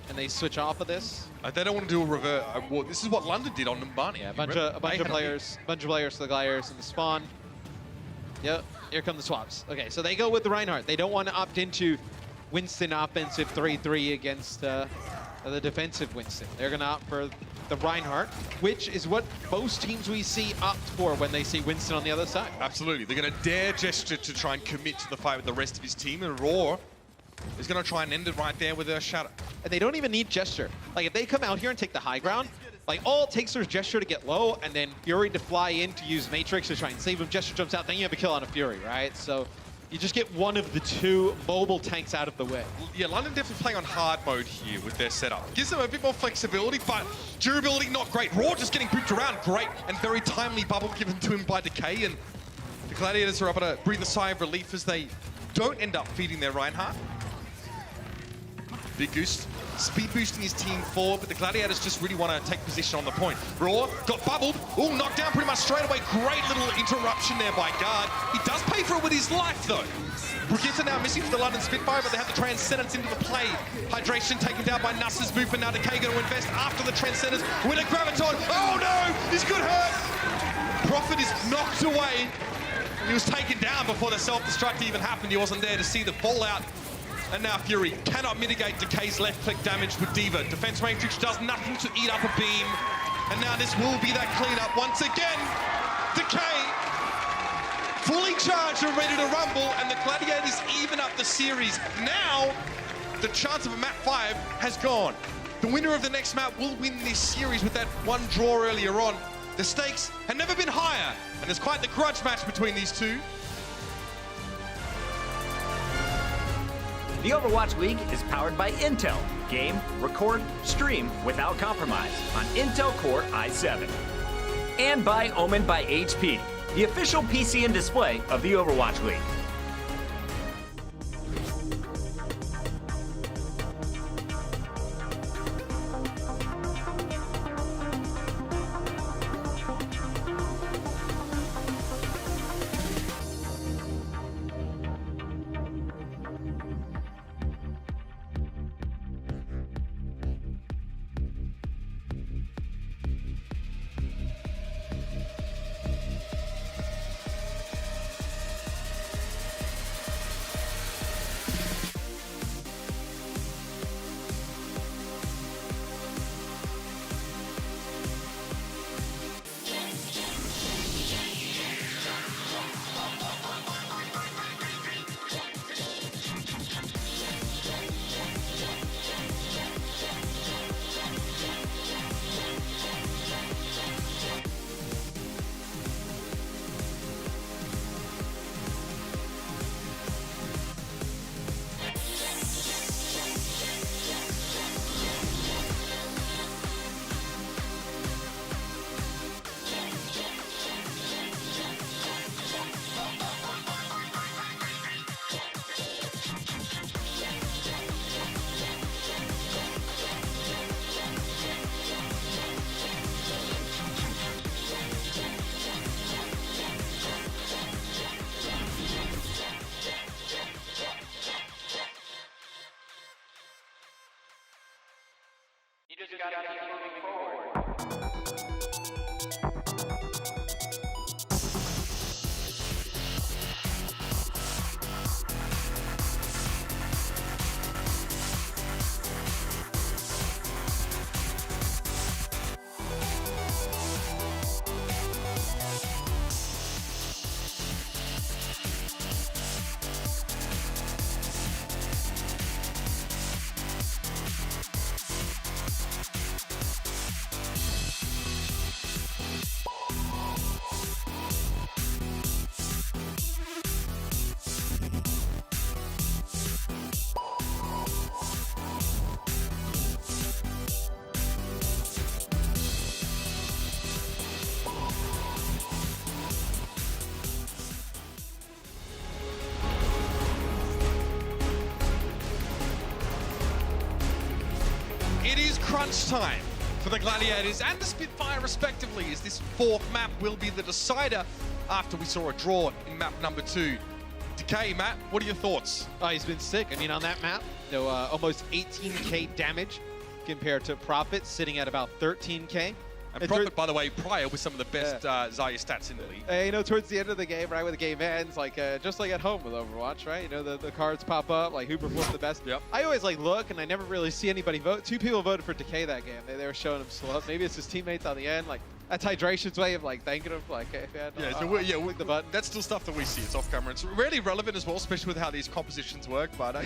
and they switch off of this. They don't want to do a revert. Well, this is what London did on Numbani. Yeah, a bunch of players to the Gladiators in the spawn. Yep, here come the swaps. Okay, so they go with the Reinhardt. They don't want to opt into Winston offensive 3-3 against the defensive Winston. They're going to opt for the Reinhardt, which is what most teams we see opt for when they see Winston on the other side. Absolutely. They're going to dare Gesture to try and commit to the fight with the rest of his team, and Raw is going to try and end it right there with a Shadow. And they don't even need Gesture. Like, if they come out here and take the high ground, like, all it takes is Gesture to get low, and then Fury to fly in to use Matrix to try and save him. Gesture jumps out, then you have a kill on a Fury, right? So you just get one of the 2 mobile tanks out of the way. Yeah, London definitely playing on hard mode here with their setup. Gives them a bit more flexibility, but durability not great. Raw just getting booped around, great, and very timely bubble given to him by Decay, and the Gladiators are able to breathe a sigh of relief as they don't end up feeding their Reinhardt. Big Goose speed boosting his team forward, but the Gladiators just really want to take position on the point. Raw got bubbled. Oh, knocked down pretty much straight away. Great little interruption there by Guard. He does pay for it with his life, though. Brigitte now missing for the London Spitfire, but they have the Transcendence into the play. Hydration taken down by Nuss's move, but now Decay going to invest after the Transcendence with a Graviton. Oh, no! He's good hurt. Prophet is knocked away. He was taken down before the self-destruct even happened. He wasn't there to see the fallout. And now Fury cannot mitigate Decay's left-click damage with Diva. Defense Matrix does nothing to eat up a beam. And now this will be that cleanup once again. Decay fully charged and ready to rumble, and the Gladiators even up the series. Now, the chance of a map 5 has gone. The winner of the next map will win this series with that 1 draw earlier on. The stakes have never been higher, and there's quite the grudge match between these two. The Overwatch League is powered by Intel. Game, record, stream without compromise on Intel Core i7. And by Omen by HP, the official PC and display of the Overwatch League. It is crunch time for the Gladiators and the Spitfire respectively, as this fourth map will be the decider after we saw a draw in map number 2. Decay, Matt, what are your thoughts? Oh, he's been sick. I mean, on that map, almost 18k damage compared to Profit, sitting at about 13k. And Profit, by the way, prior with some of the best Zarya stats in the league. Towards the end of the game, right, when the game ends, like just like at home with Overwatch, right? The cards pop up, like who performs the best. Yep. I always look, and I never really see anybody vote. 2 people voted for Decay that game. They were showing him slow. Maybe it's his teammates on the end. Like that's Hydration's way of thanking him. Like, hey, man, click the button. That's still stuff that we see. It's off camera. It's really relevant as well, especially with how these compositions work. But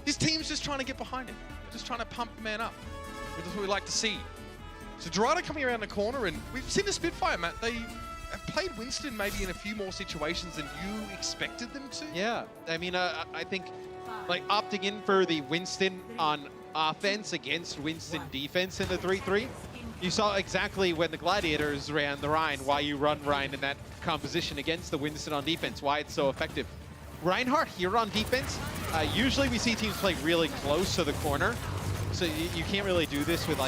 his team's just trying to get behind him, just trying to pump the man up. That's what we like to see. So Dorado coming around the corner, and we've seen the Spitfire, Matt. They have played Winston maybe in a few more situations than you expected them to. Yeah, I mean, I think opting in for the Winston on offense against Winston defense in the 3-3. You saw exactly when the Gladiators ran the Rhine, why you run Rhine in that composition against the Winston on defense, why it's so effective. Reinhardt here on defense, usually we see teams play really close to the corner. So you can't really do this with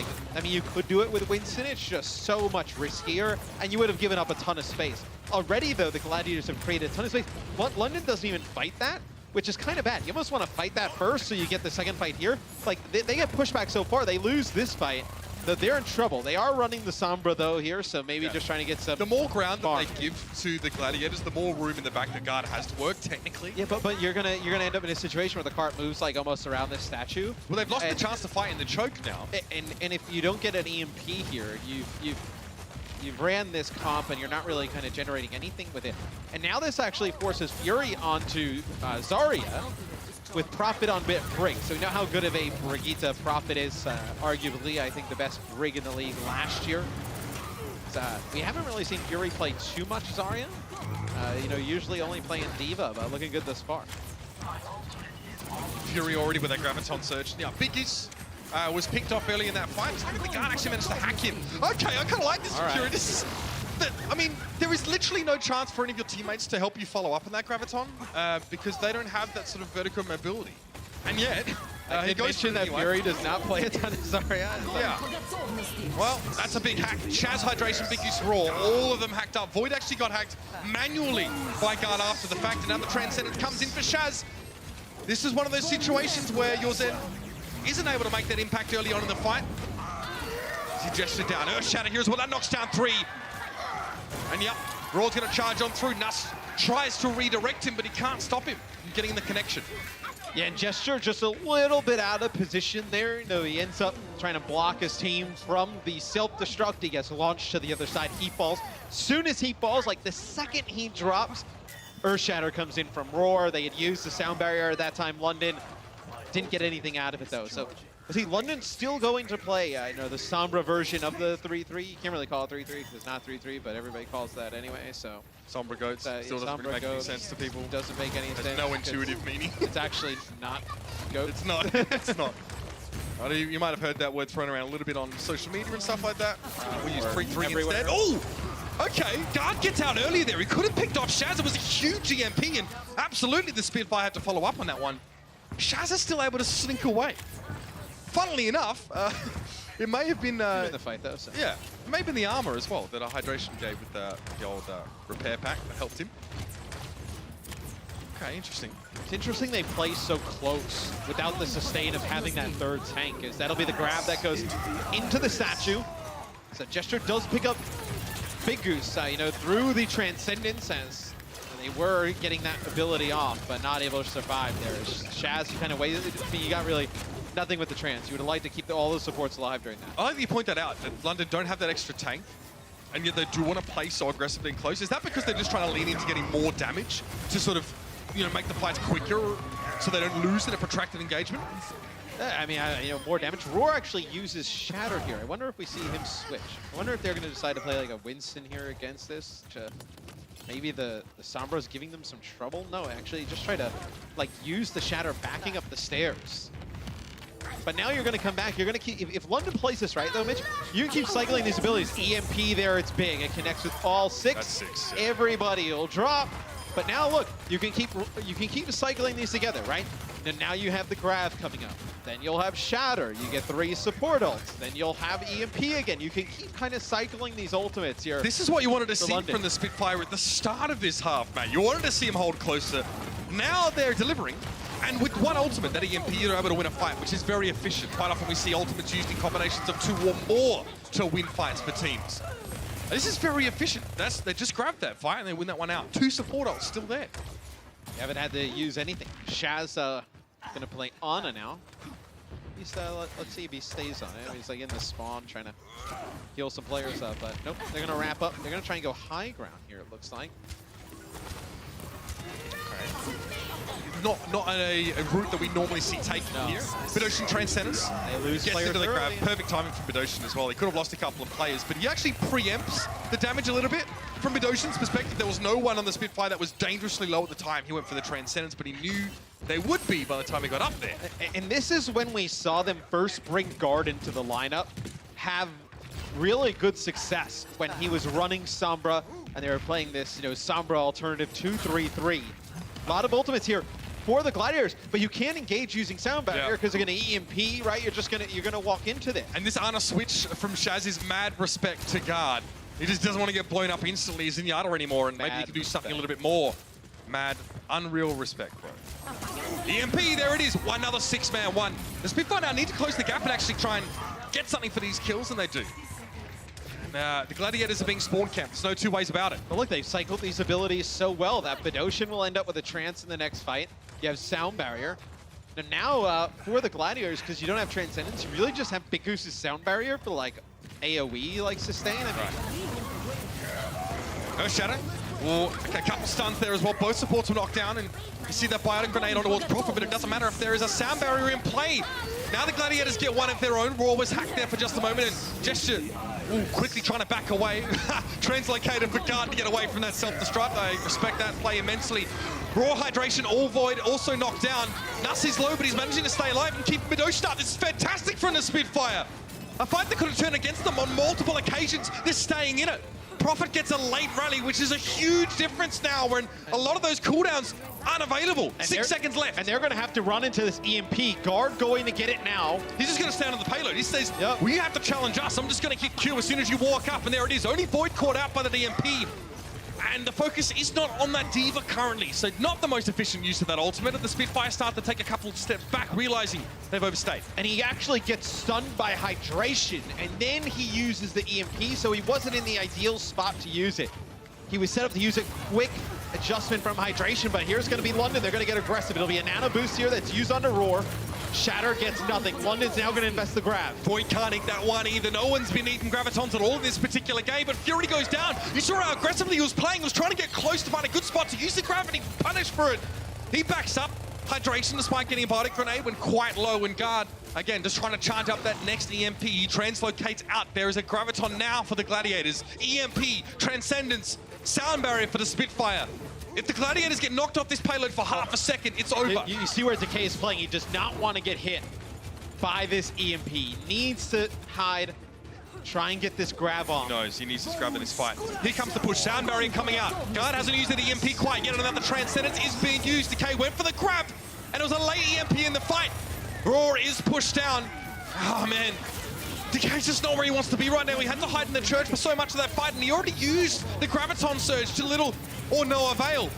you could do it with Winston, it's just so much riskier, and you would have given up a ton of space. Already though, the Gladiators have created a ton of space. London doesn't even fight that, which is kind of bad. You almost want to fight that first so you get the second fight here. They get pushed back so far, they lose this fight. They're in trouble. They are running the Sombra though here, so maybe just trying to get some. The more ground that they give to the Gladiators, the more room in the back the guard has to work technically. Yeah, but you're gonna end up in a situation where the cart moves almost around this statue. Well, they've lost the chance to fight in the choke now. And if you don't get an EMP here, you've ran this comp and you're not really kind of generating anything with it. And now this actually forces Fury onto Zarya, with Profit on Brig. So we know how good of a Brigitte Profit is. Arguably, I think the best Brig in the league last year. We haven't really seen Fury play too much Zarya. Usually only playing Diva, but looking good thus far. Fury already with that Graviton Surge. Now, Biggies was picked off early in that fight. The guard actually managed to hack him. Okay, I kind of like this for Fury. This is... I mean, there is literally no chance for any of your teammates to help you follow up on that Graviton because they don't have that sort of vertical mobility. And yet, he goes for that Fury does not play a ton of Zarya. Yeah. Well, that's a big hack. Shaz, Hydration, Big Use Raw, all of them hacked up. Void actually got hacked manually by guard after the fact, and now the Transcendence comes in for Shaz. This is one of those situations where Yorzen isn't able to make that impact early on in the fight. He gestured down. Earthshatter here as well. That knocks down 3. And yep, Raw's going to charge on through. Nuss tries to redirect him, but he can't stop him from getting the connection. Yeah, and Gesture just a little bit out of position there. He ends up trying to block his team from the self-destruct. He gets launched to the other side. He falls. Soon as he falls, the second he drops, Earthshatter comes in from Roar. They had used the sound barrier at that time. London didn't get anything out of it, though. So, see, London's still going to play, the Sombra version of the 3-3. You can't really call it 3-3 because it's not 3-3, but everybody calls that anyway, so. Sombra Goats still doesn't really make any sense to people. Doesn't make any sense. There's no intuitive meaning. It's actually not Goat. It's not. It's not. You might have heard that word thrown around a little bit on social media and stuff like that. We use 3-3 instead. Oh! Okay, guard gets out earlier there. He could have picked off Shaz. It was a huge EMP, and absolutely the Spitfire had to follow up on that one. Shaz is still able to slink away. Funnily enough, it may have been... in the fight, though. So. Yeah, it may have been the armor as well that Hydration gave with the old repair pack that helped him. Okay, interesting. It's interesting they play so close without the sustain of having that third tank, is that'll be the grab that goes into the statue. So Gesture does pick up Big Goose, through the Transcendence, as they were getting that ability off, but not able to survive there. Shaz, you kind of waited. I mean, you got really nothing with the Trans. You would have liked to keep all the supports alive during that. I like that you point that out, that London don't have that extra tank, and yet they do want to play so aggressively and close. Is that because they're just trying to lean into getting more damage to sort of, make the fights quicker so they don't lose in a protracted engagement? I mean, more damage. Roar actually uses Shatter here. I wonder if we see him switch. I wonder if they're going to decide to play like a Winston here against this. Maybe the Sombra's giving them some trouble. No, actually, just try to use the Shatter backing up the stairs. But now you're going to come back. You're going to keep. If London plays this right, though, Mitch, you can keep cycling these abilities. EMP there, it's big. It connects with all 6. That's 6. Yeah. Everybody will drop. But now look, you can keep cycling these together, right? And now you have the Grav coming up. Then you'll have Shatter. You get 3 support ults. Then you'll have EMP again. You can keep kind of cycling these ultimates here. This is what you wanted to see London from the Spitfire at the start of this half, man. You wanted to see him hold closer. Now they're delivering. And with one ultimate, that EMP, you're able to win a fight, which is very efficient. Quite often we see ultimates used in combinations of 2 or more to win fights for teams. This is very efficient. They just grabbed that fight and they win that one out. 2 support ults still there. You haven't had to use anything. Shaz gonna play Ana now. He's let's see if he stays on it. He's in the spawn trying to heal some players up, but nope. They're gonna wrap up. They're gonna try and go high ground here. It looks like. Not a route that we normally see taken here. Bidoshin Transcendence They lose gets players into the grab. early. Perfect timing from Bidoshin as well. He could have lost a couple of players, but he actually preempts the damage a little bit. From Bidoshin's perspective, there was no one on the Spitfire that was dangerously low at the time. He went for the Transcendence, but he knew they would be by the time he got up there. And this is when we saw them first bring Guard into the lineup, have really good success when he was running Sombra, and they were playing this, Sombra alternative 2-3-3. A lot of ultimates here for the Gladiators, but you can't engage using Sound Barrier because they're going to EMP, right? You're gonna walk into this. And this Ana switch from Shaz is mad respect to Guard. He just doesn't want to get blown up instantly as Zenyatta anymore, and maybe he can do something a little bit more. Mad, unreal respect, bro. EMP, there it is. Another 6-man one. The Spitfire now need to close the gap and actually try and get something for these kills, and they do. The Gladiators are being spawn camped. There's no 2 ways about it. But look, they've cycled these abilities so well that Bidoshin will end up with a Trance in the next fight. You have Sound Barrier. And now for the Gladiators, because you don't have Transcendence, you really just have Big Goose's Sound Barrier for AoE sustain. I mean, No Shadow. Okay, a couple stuns there as well. Both supports were knocked down, and you see that biotic grenade on towards Prophet, but it doesn't matter if there is a Sound Barrier in play. Now the Gladiators get one of their own. Raw was hacked there for just a moment, and Gesture quickly trying to back away. Translocated for Guard to get away from that self-destruct. I respect that play immensely. Raw Hydration, all void, also knocked down. Nuss is low, but he's managing to stay alive and keep Bidoshin up. This is fantastic from the Spitfire. A fight that could have turned against them on multiple occasions. They're staying in it. Prophet gets a late rally, which is a huge difference now when a lot of those cooldowns aren't available. 6 seconds left. And they're going to have to run into this EMP. Guard going to get it now. He's just going to stand on the payload. He says, well, you have to challenge us. I'm just going to hit Q as soon as you walk up. And there it is. Only Void caught out by the DMP. And the focus is not on that Diva currently. So not the most efficient use of that ultimate. And the Spitfire start to take a couple of steps back, realizing they've overstayed. And he actually gets stunned by Hydration. And then he uses the EMP. So he wasn't in the ideal spot to use it. He was set up to use it quick. Adjustment from Hydration, but here's going to be London. They're going to get aggressive. It'll be a nano boost here that's used onto Roar. Shatter gets nothing. London's now going to invest the grab. Void can't eat that one either. No one's been eating Gravitons at all in this particular game, but Fury goes down. You saw how aggressively he was playing. He was trying to get close to find a good spot to use the gravity, punish for it. He backs up. Hydration, despite getting a biotic grenade, went quite low in Guard. Again, just trying to charge up that next EMP. He translocates out. There is a Graviton now for the Gladiators. EMP, Transcendence, Sound Barrier for the Spitfire. If the Gladiators get knocked off this payload for half a second, it's over. You see where Decay is playing. He does not want to get hit by this EMP. Needs to hide, try and get this grab on. He knows he needs this grab in this fight. Here comes the push. Sound Barrier coming out. Guard hasn't used the EMP quite yet, and another Transcendence is being used. Decay went for the grab, and it was a late EMP in the fight. Roar is pushed down. Oh, man. Decay's just not where he wants to be right now. He had to hide in the church for so much of that fight, and he already used the Graviton Surge to little or no avail.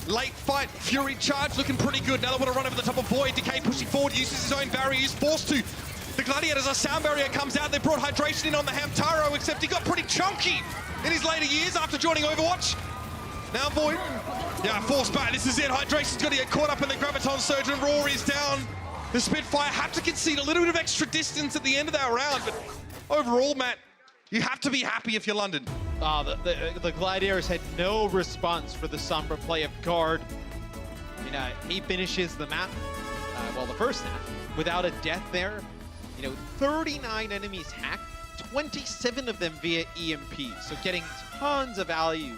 Late fight, Fury charge looking pretty good. Now they want to run over the top of Void. Decay pushing forward, uses his own barrier, he's forced to. The Gladiators, a sound barrier comes out. They brought hydration in on the Hamtaro, except he got pretty chunky in his later years after joining Overwatch. Now Void, yeah, forced back. This is it. Hydration's going to get caught up in the Graviton Surge, and Roar is down. The Spitfire have to concede a little bit of extra distance at the end of that round, but overall, Matt, you have to be happy if you're London. The Gladiators had no response for the Sombra play of guard. I mean, he finishes the map, well, the first half, without a death there. 39 enemies hacked, 27 of them via EMP. So getting tons of value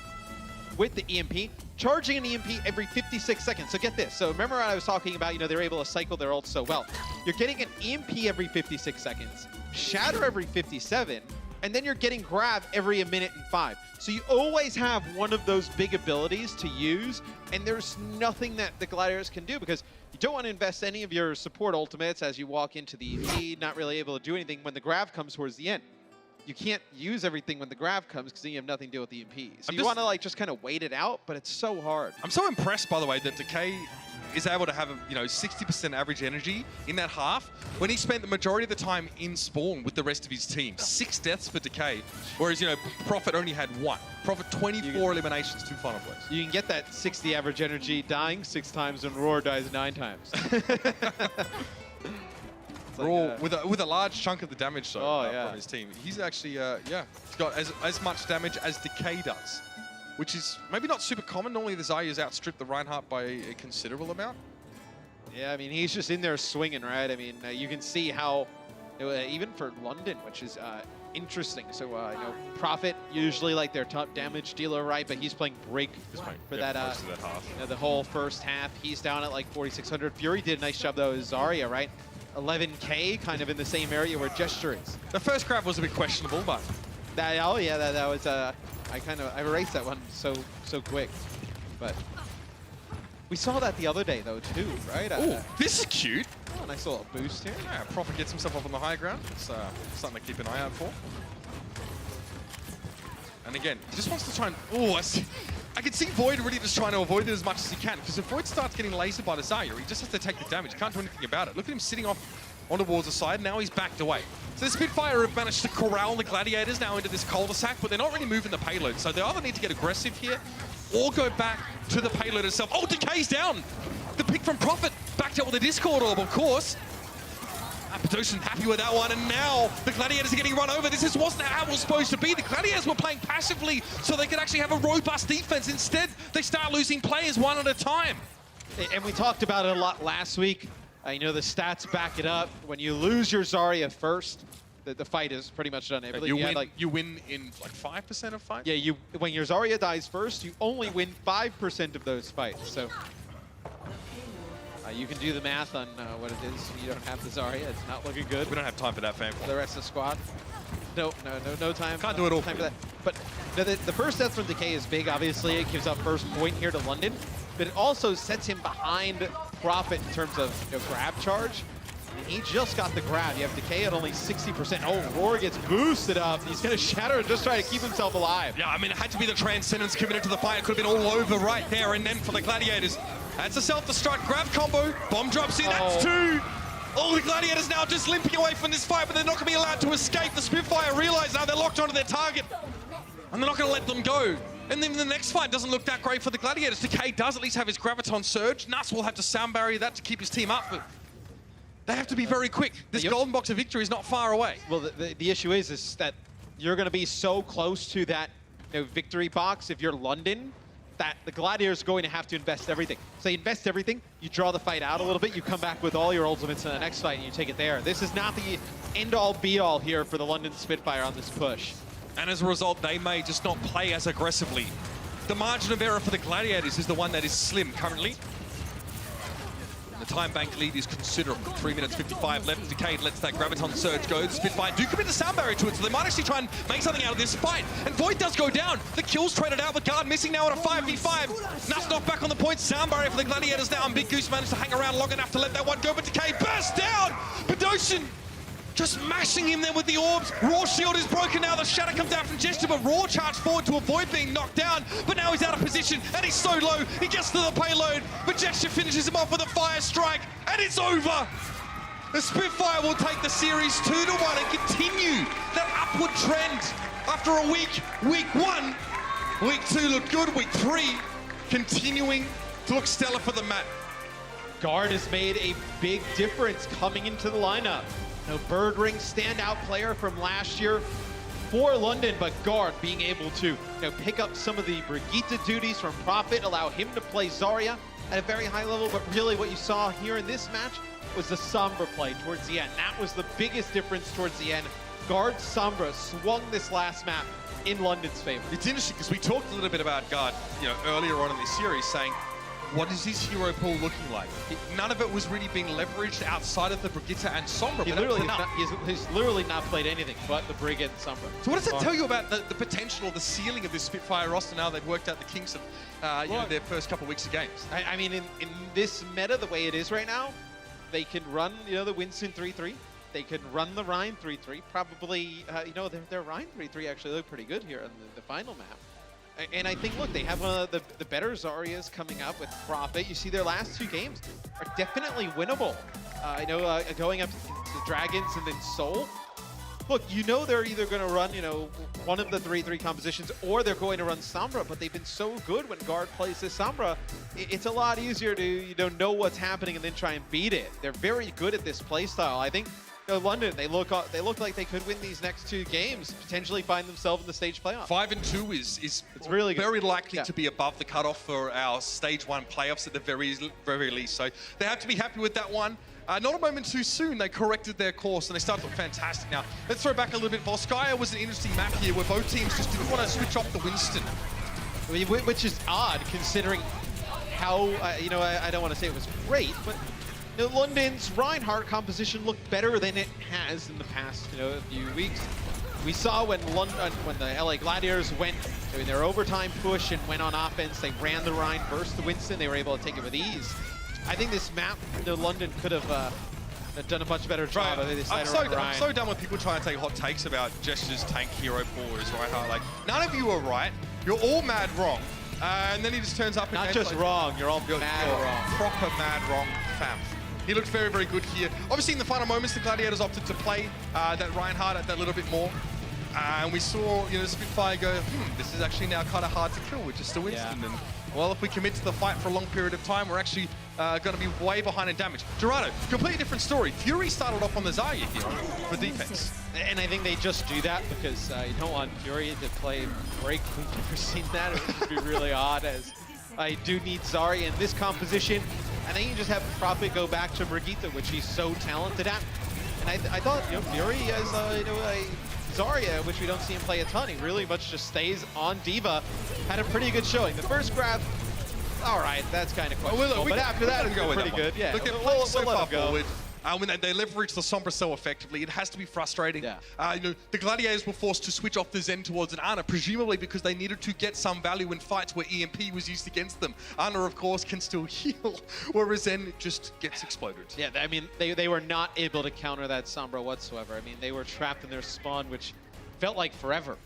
with the EMP, charging an EMP every 56 seconds. So get this. So remember I was talking about, they're able to cycle their ults so well. You're getting an EMP every 56 seconds, Shatter every 57, and then you're getting Grab every 1 minute and 5. So you always have one of those big abilities to use, and there's nothing that the Gladiators can do because you don't want to invest any of your support ultimates as you walk into the EP, not really able to do anything when the Grab comes towards the end. You can't use everything when the Grab comes because then you have nothing to do with the EP. So you want to just kind of wait it out, but it's so hard. I'm so impressed, by the way, that Decay is able to have a 60% average energy in that half when he spent the majority of the time in spawn with the rest of his team. 6 deaths for Decay, whereas Prophet only had 1. Prophet 24 eliminations, 2 final plays. You can get that 60 average energy dying 6 times and Roar dies 9 times. Roar with a large chunk of the damage though from his team. He's actually he's got as much damage as Decay does, which is maybe not super common. Normally the Zaya's outstripped the Reinhardt by a considerable amount. Yeah, I mean, he's just in there swinging, right? I mean, you can see how, even for London, which is interesting. So, Prophet, usually like their top damage dealer, right? But he's playing Break for that half. The whole first half. He's down at like 4,600. Fury did a nice job though with Zarya, right? 11K, kind of in the same area where Gesture is. The first grab was a bit questionable, but... that was, I erased that one so quick. But we saw that the other day though too, right? Oh, this is cute. Oh, nice little boost here. Yeah, Prophet gets himself up on the high ground. It's something to keep an eye out for. And again, he just wants to try and... Oh, I can see Void really just trying to avoid it as much as he can, because if Void starts getting lasered by the Zarya, he just has to take the damage. He can't do anything about it. Look at him sitting off on towards the side. Now he's backed away. So the Spitfire have managed to corral the Gladiators now into this cul-de-sac, but they're not really moving the payload. So they either need to get aggressive here or go back to the payload itself. Oh, Decay's down! The pick from Prophet backed up with a Discord orb, of course. Busan happy with that one, and now the Gladiators are getting run over. This wasn't how it was supposed to be. The Gladiators were playing passively so they could actually have a robust defense. Instead, they start losing players one at a time. And we talked about it a lot last week. The stats back it up. When you lose your Zarya first, the fight is pretty much done. You win in like 5% of fights? Yeah, when your Zarya dies first, you only win 5% of those fights. So you can do the math on what it is. You don't have the Zarya. It's not looking good. We don't have time for that, fam. The rest of the squad. No time. Can't do it all. Time for that. But the first death from Decay is big. Obviously, it gives up first point here to London, but it also sets him behind Prophet in terms of grab charge. And he just got the grab. You have Decay at only 60%. Oh, Roar gets boosted up. He's going to shatter and just try to keep himself alive. Yeah, I mean, it had to be the Transcendence committed to the fight. It could have been all over right there. And then for the Gladiators, that's a self-destruct grab combo. Bomb drops in, that's 2. All the Gladiators now just limping away from this fight, but they're not going to be allowed to escape. The Spitfire realize now they're locked onto their target, and they're not going to let them go. And then the next fight doesn't look that great for the Gladiators. Decay does at least have his Graviton Surge. Nuts will have to sound barrier that to keep his team up, but they have to be very quick. This golden box of victory is not far away. Well, the issue is that you're going to be so close to that victory box if you're London, that the Gladiators are going to have to invest everything. So you invest everything, you draw the fight out a little bit, you come back with all your ultimates in the next fight and you take it there. This is not the end-all be-all here for the London Spitfire on this push. And as a result, they may just not play as aggressively. The margin of error for the Gladiators is the one that is slim currently. The time bank lead is considerable. 3 minutes 55 left. Decay lets that Graviton Surge go. The Spitfire do commit the sound barrier to it, so they might actually try and make something out of this fight. And Void does go down. The kill's traded out with Guard missing now on a 5v5. Nuts knocked back on the point. Sound barrier for the Gladiators now, and Big Goose managed to hang around long enough to let that one go, but Decay burst down! Busan just mashing him there with the orbs. Raw shield is broken now. The shadow comes out from Gesture, but Raw charged forward to avoid being knocked down. But now he's out of position, and he's so low. He gets to the payload, but Gesture finishes him off with a fire strike, and it's over. The Spitfire will take the series 2-1 and continue that upward trend after a week 1. Week 2 looked good, week 3 continuing to look stellar for the Mat. Guard has made a big difference coming into the lineup. Bird Ring standout player from last year for London, but Guard being able to pick up some of the Brigitte duties from Prophet, allow him to play Zarya at a very high level, but really what you saw here in this match was the Sombra play towards the end. That was the biggest difference towards the end. Guard Sombra swung this last map in London's favor. It's interesting because we talked a little bit about Guard, earlier on in this series, saying, what is his hero pool looking like? None of it was really being leveraged outside of the Brigitte and Sombra. He's literally not played anything but the Brig and Sombra. So what does that tell you about the potential or the ceiling of this Spitfire roster now they've worked out the kinks of their first couple of weeks of games? I mean, in this meta, the way it is right now, they can run the Winston 3-3. They could run the Rhine 3-3. Probably, their Rhine 3-3 actually looked pretty good here on the final map. And I think, look, they have one of the better Zaryas coming up with Prophet. You see their last 2 games are definitely winnable. Going up to Dragons and then Soul. Look, they're either going to run, one of the 3-3 compositions, or they're going to run Sombra, but they've been so good when Guard plays this Sombra. It's a lot easier to know what's happening and then try and beat it. They're very good at this playstyle. I think London, they look like they could win these next 2 games, potentially find themselves in the stage playoff. 5-2 is it's really good. Very likely to be above the cutoff for our stage 1 playoffs at the very least. So they have to be happy with that one. Not a moment too soon, they corrected their course and they started to look fantastic now. Let's throw back a little bit. Volskaya was an interesting map here where both teams just didn't want to switch off the Winston. I mean, which is odd considering how, I don't want to say it was great, but London's Reinhardt composition looked better than it has in the past, few weeks. We saw when the LA Gladiators went in their overtime push and went on offense, they ran the Rhine versus the Winston, they were able to take it with ease. I think this map, London could have done a much better job. I'm so done with people trying to take hot takes about Gesture's tank hero pool is Reinhardt. Like, none of you are right. You're all mad wrong. And then he just turns up. Not just wrong, you're all mad wrong. Proper mad wrong, fam. He looked very, very good here. Obviously, in the final moments, the Gladiators opted to play that Reinhardt at that little bit more. And we saw, Spitfire go, this is actually now kind of hard to kill with just a Winston. Yeah. And, well, if we commit to the fight for a long period of time, we're actually going to be way behind in damage. Dorado, completely different story. Fury started off on the Zarya here for defense. And I think they just do that because you don't want Fury to play break. We've never seen that. It would be really odd, as I do need Zarya in this composition. And then you just have Prophet go back to Brigitte, which he's so talented at. And I thought, Fury has a Zarya, which we don't see him play a ton. He really much just stays on Diva. Had a pretty good showing. The first grab, all right, that's kind of questionable. But after that, it's pretty good. Yeah, look, they're playing so far forward. When they leverage the Sombra so effectively, it has to be frustrating. Yeah. The Gladiators were forced to switch off the Zen towards an Ana, presumably because they needed to get some value in fights where EMP was used against them. Ana, of course, can still heal, whereas Zen just gets exploded. Yeah, I mean, they were not able to counter that Sombra whatsoever. I mean, they were trapped in their spawn, which felt like forever.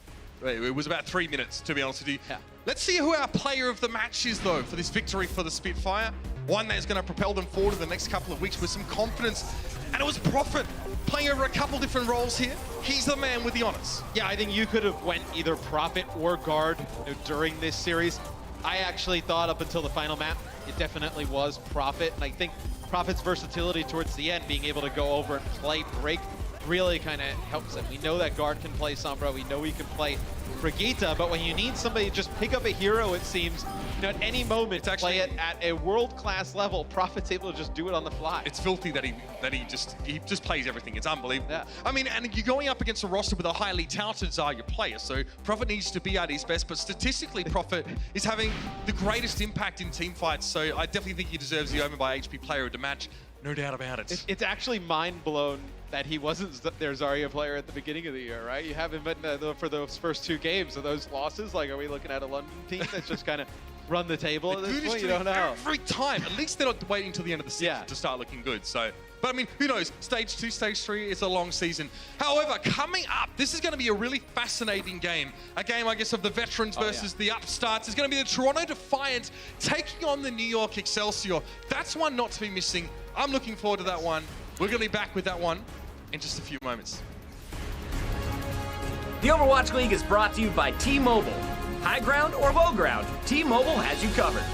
It was about 3 minutes, to be honest with you. Yeah. Let's see who our player of the match is, though, for this victory for the Spitfire. One that is going to propel them forward in the next couple of weeks with some confidence. And it was Prophet playing over a couple different roles here. He's the man with the honors. Yeah, I think you could have went either Prophet or Guard during this series. I actually thought up until the final map, it definitely was Prophet. And I think Prophet's versatility towards the end, being able to go over and play break, really kind of helps him. We know that Guard can play Sombra. We know he can play Brigitte, but when you need somebody to just pick up a hero, it seems, at any moment to play it at a world-class level, Prophet's able to just do it on the fly. It's filthy that he just plays everything. It's unbelievable. Yeah. I mean, and you're going up against a roster with a highly touted Zarya player, so Prophet needs to be at his best, but statistically, Prophet is having the greatest impact in team fights, so I definitely think he deserves the Omen by HP player of the match. No doubt about it. It's actually mind-blown that he wasn't their Zarya player at the beginning of the year, right? You haven't been for those first 2 games of those losses. Like, are we looking at a London team that's just kind of run the table at this point? You don't know. Every time. At least they're not waiting until the end of the season to start looking good. So, But I mean, who knows? Stage 2, Stage 3, it's a long season. However, coming up, this is going to be a really fascinating game. A game, I guess, of the veterans versus the upstarts. It's going to be the Toronto Defiant taking on the New York Excelsior. That's one not to be missing. I'm looking forward to that one. We're going to be back with that one in just a few moments. The Overwatch League is brought to you by T-Mobile. High ground or low ground, T-Mobile has you covered.